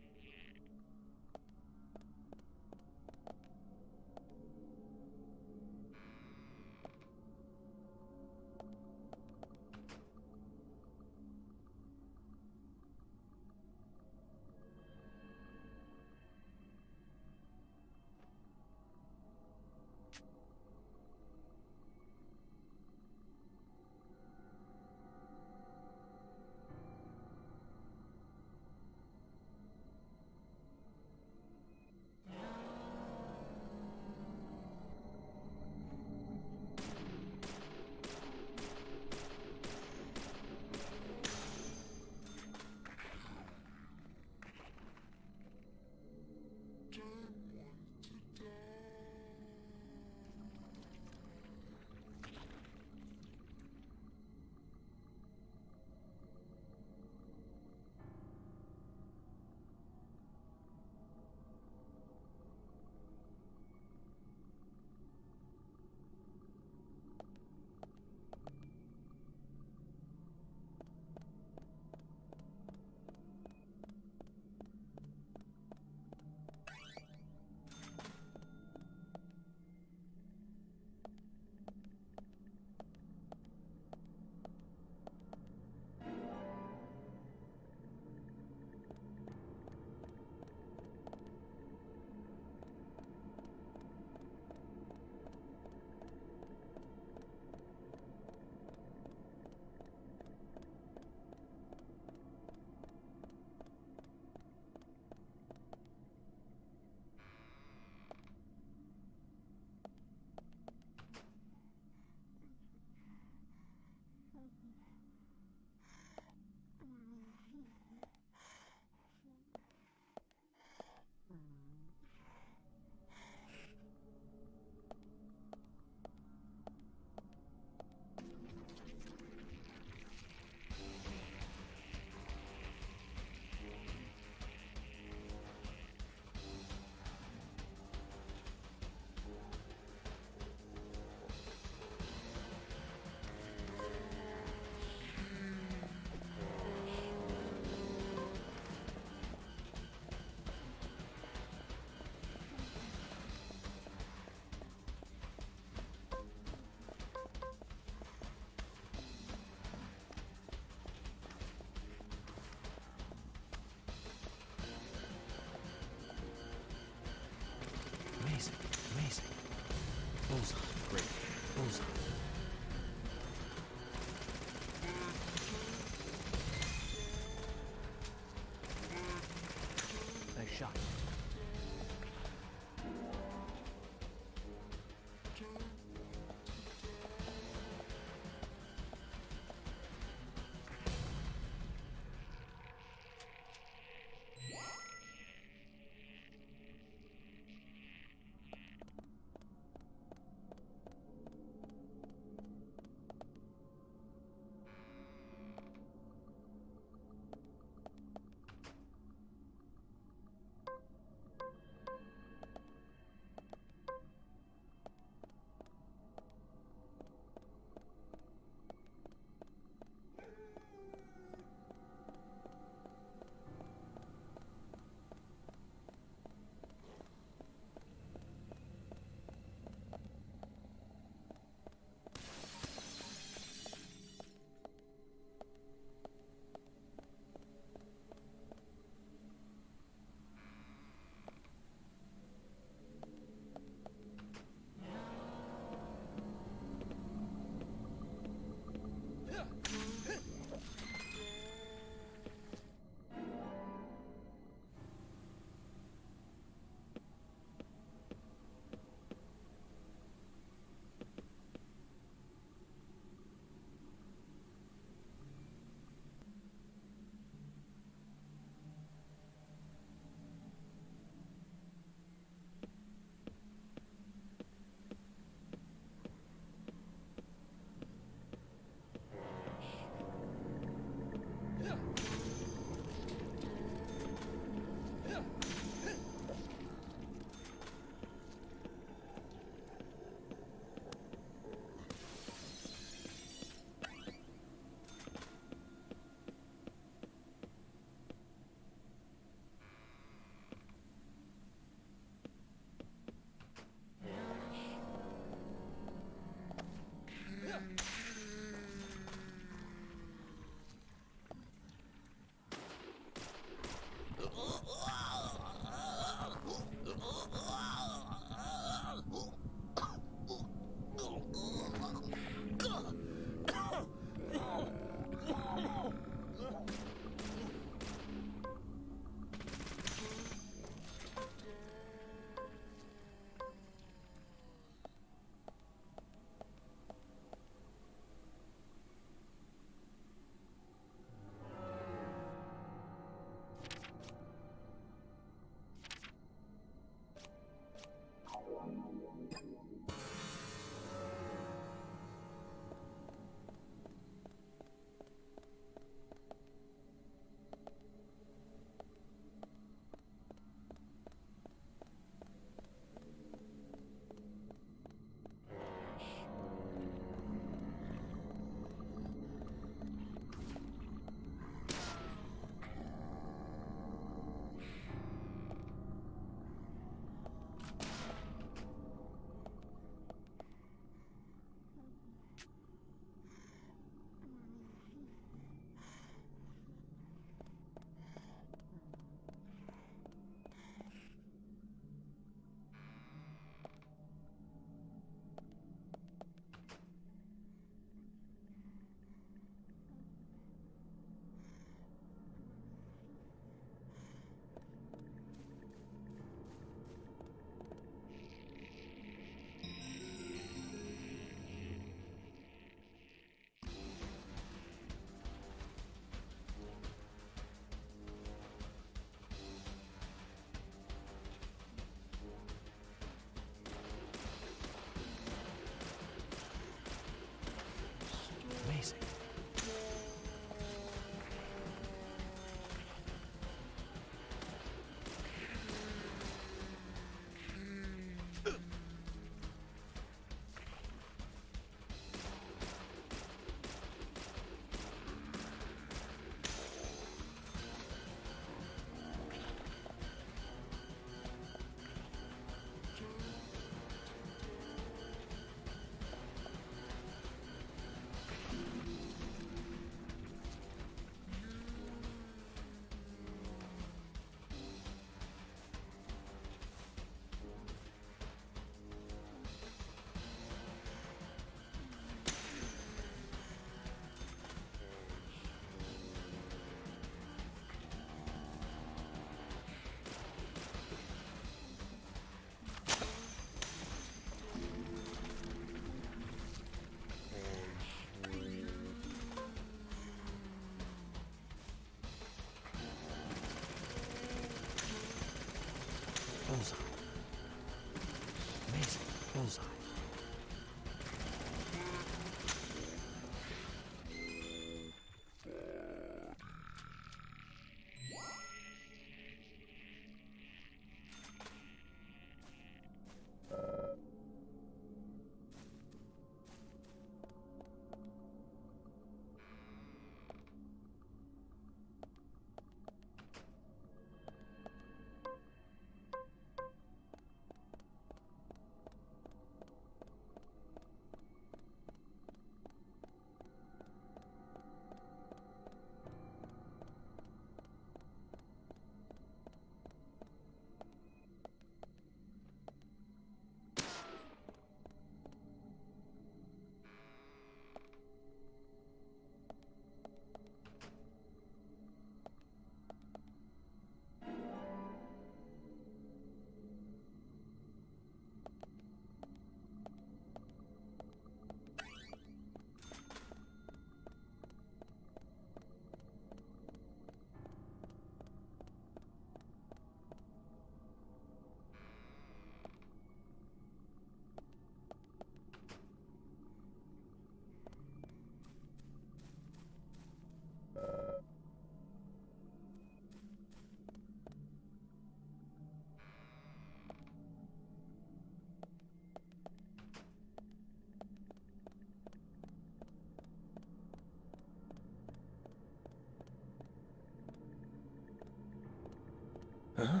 Huh?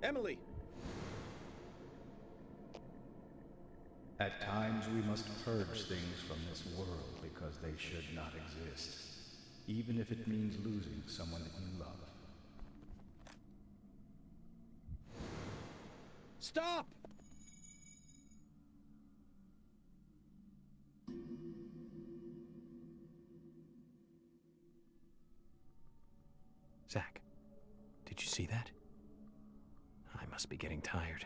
Emily! At times we must purge things from this world because they should not exist, even if it means losing someone that you love. Stop! Zach, did you see that? I must be getting tired.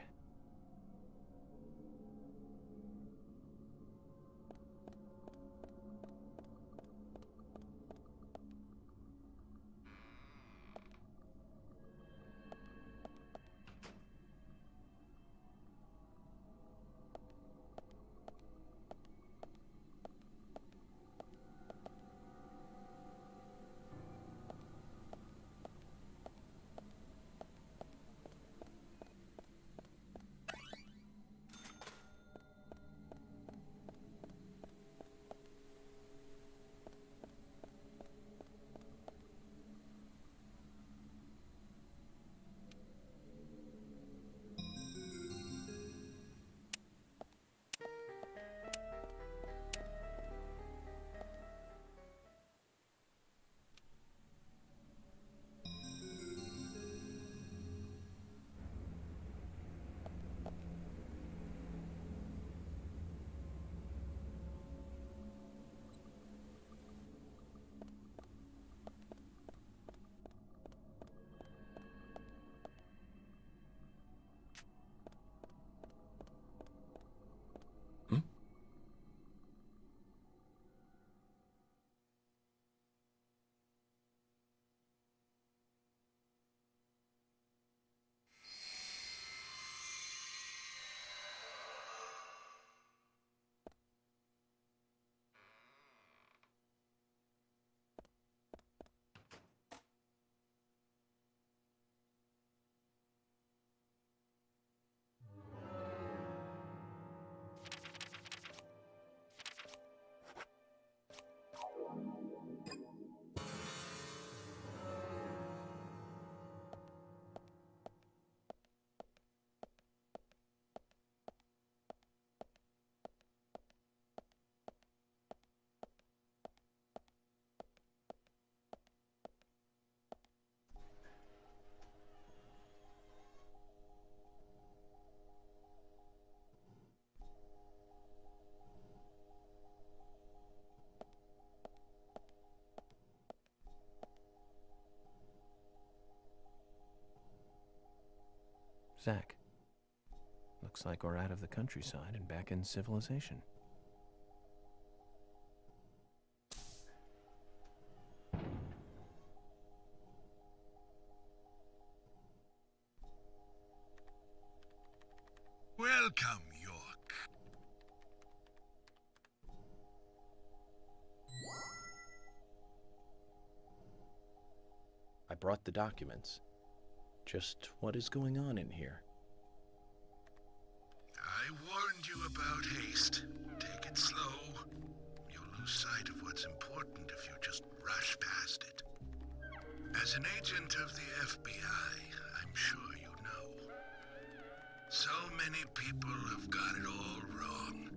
Zach, looks like we're out of the countryside and back in civilization. Welcome, York. I brought the documents. Just what is going on in here? I warned you about haste. Take it slow. You'll lose sight of what's important if you just rush past it. As an agent of the FBI, I'm sure you know. So many people have got it all wrong.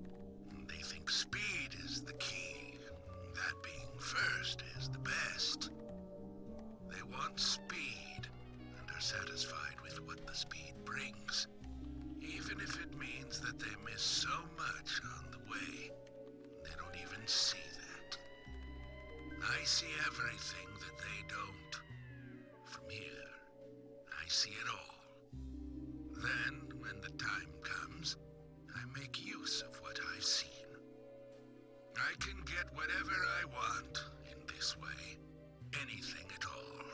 They think speed is the key. That being first is the best. They want speed and are satisfied with what the speed brings. Even if it means that they miss so much on the way, they don't even see that. I see everything that they don't. From here, I see it all. Then, when the time comes, I make use of what I've seen. I can get whatever I want in this way. Anything at all.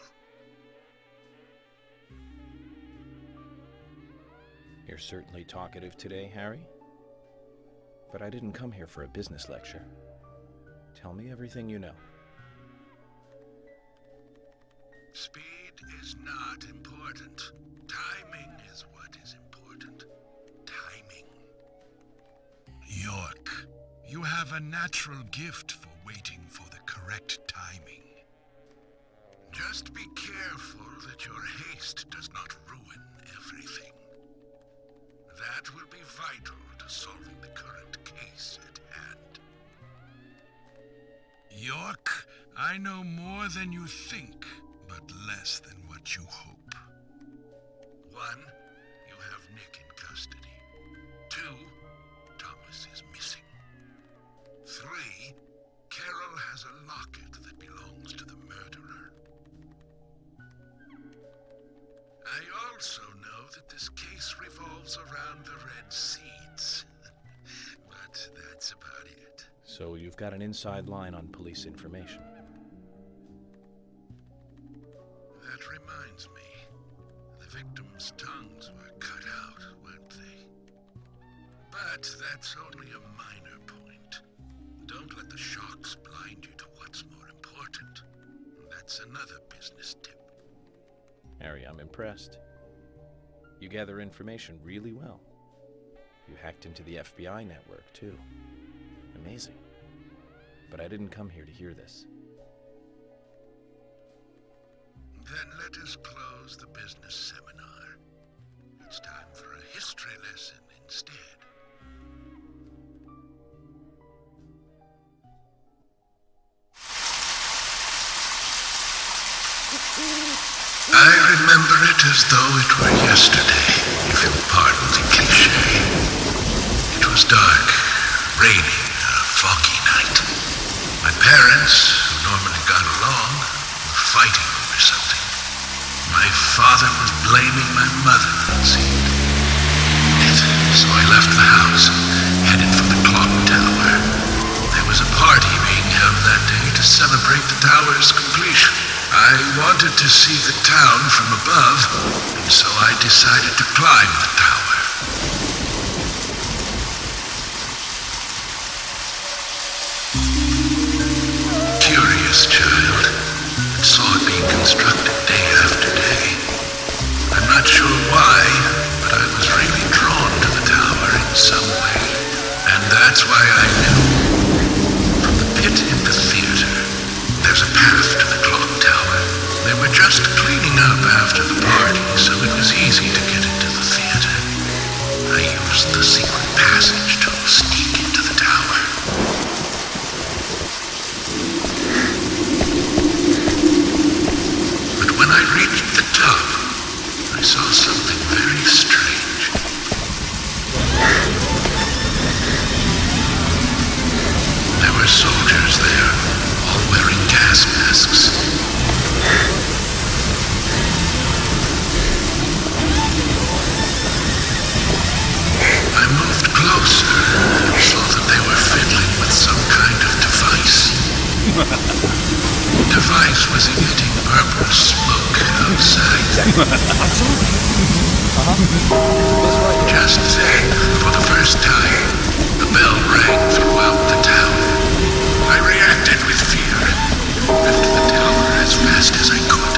You're certainly talkative today, Harry. But I didn't come here for a business lecture. Tell me everything you know. Speed is not important. Timing is what is important. Timing. York, you have a natural gift for waiting for the correct timing. Just be careful that your haste does not ruin everything. That will be vital to solving the current case at hand. York, I know more than you think, but less than what you hope. 1, you have Nick in custody. 2, Thomas is missing. 3, Carol has a locket that belongs to the murderer. I also know that this case revolves around the red seeds. But that's about it. So you've got an inside line on police information. That reminds me. The victims' tongues were cut out, weren't they? But that's only a minor point. Don't let the shocks blind you to what's more important. That's another business tip. Harry, I'm impressed. You gather information really well. You hacked into the FBI network, too. Amazing. But I didn't come here to hear this. Then let us close the business seminar. It's time for a history lesson instead. I remember it as though it were yesterday, if you'll pardon the cliché. It was dark, raining, a foggy night. My parents, who normally got along, were fighting over something. My father was blaming my mother, it seemed. So I left the house and headed for the clock tower. There was a party being held that day to celebrate the tower's completion. I wanted to see the town from above, and so I decided to climb the tower. Curious child, and saw it being constructed day after day. I'm not sure why, but I was really drawn to the tower in some way, and that's why I knew. From the pit in the theater, there's a path to the clock tower. They were just cleaning up after the party, so it was easy to get into the theater. I used the secret passage to sneak into the tower. But when I reached the top, I saw something very strange. There were soldiers there, all wearing gas masks. I moved closer and saw that they were fiddling with some kind of device. The device was emitting purple smoke outside. Just then, for the first time, the bell rang throughout the town. I reacted with fear and left the tower as fast as I could.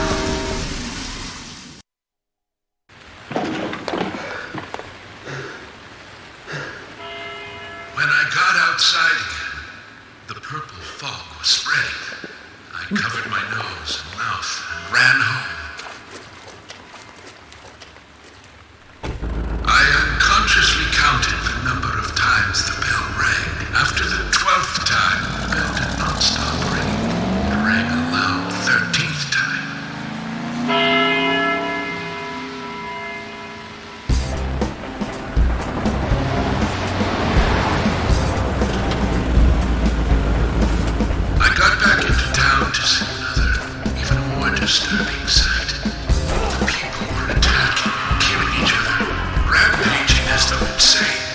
When I got outside again, the purple fog was spreading. I covered my nose and mouth and ran home. I unconsciously counted the number of times the bell rang. After the 12th time, the bell did not stop ringing. It rang a loud 13th time. I got back into town to see another, even more disturbing sight. The people were attacking, killing each other, rampaging as though insane.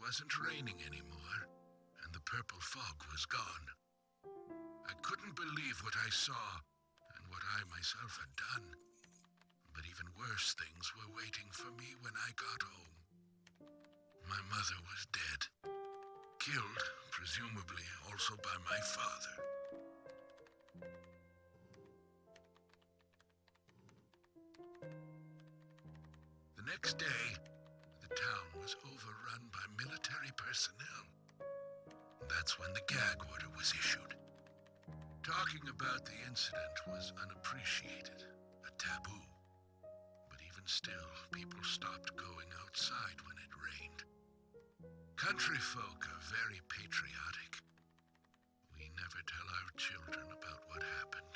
wasn't raining anymore, and the purple fog was gone. I couldn't believe what I saw and what I myself had done. But even worse things were waiting for me when I got home. My mother was dead, killed, presumably also by my father. The next day, the town was overrun by military personnel. That's when the gag order was issued. Talking about the incident was unappreciated, a taboo. But even still, people stopped going outside when it rained. Country folk are very patriotic. We never tell our children about what happened.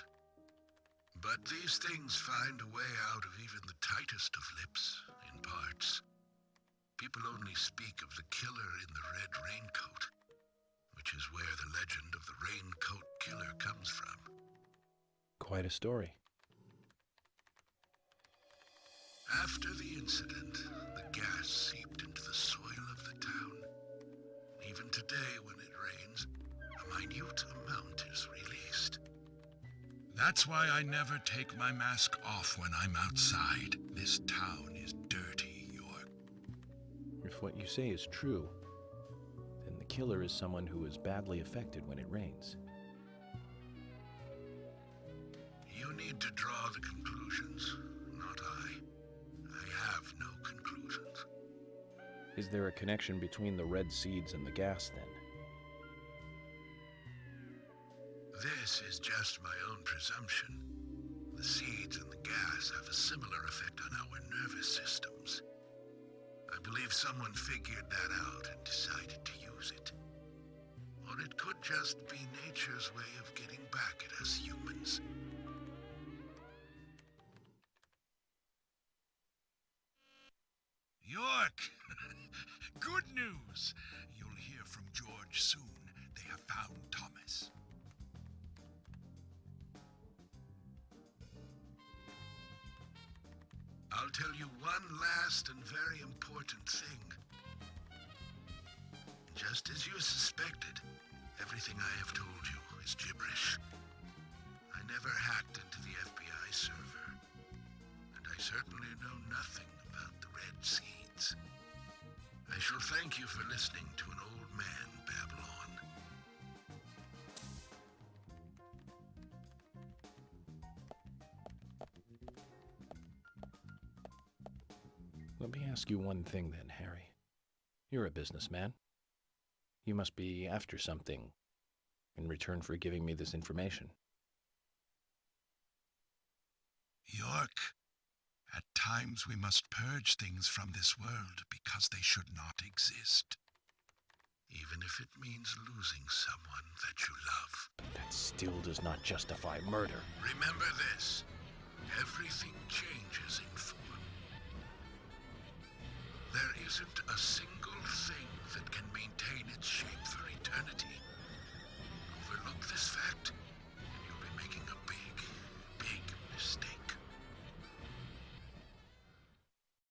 But these things find a way out of even the tightest of lips, in parts. People only speak of the killer in the red raincoat, which is where the legend of the Raincoat Killer comes from. Quite a story. After the incident, the gas seeped into the soil of the town. Even today, when it rains, a minute amount is released. That's why I never take my mask off when I'm outside. This town is dirty, York. If what you say is true, then the killer is someone who is badly affected when it rains. You need to draw the conclusions, not I. I have no conclusions. Is there a connection between the red seeds and the gas, then? This is just my own presumption. The seeds and the gas have a similar effect on our nervous systems. I believe someone figured that out and decided to use it. Or it could just be nature's way of getting back at us humans. York! Good news! You'll hear from George soon. They have found Thomas. I'll tell you one last and very important thing. Just as you suspected, everything I have told you is gibberish. I never hacked into the FBI server, and I certainly know nothing about the red seeds. I shall thank you for listening to an old man babble on. Let me ask you one thing then, Harry. You're a businessman. You must be after something in return for giving me this information. York, at times we must purge things from this world because they should not exist. Even if it means losing someone that you love. But that still does not justify murder. Remember this. Everything changes in form. There isn't a single thing that can maintain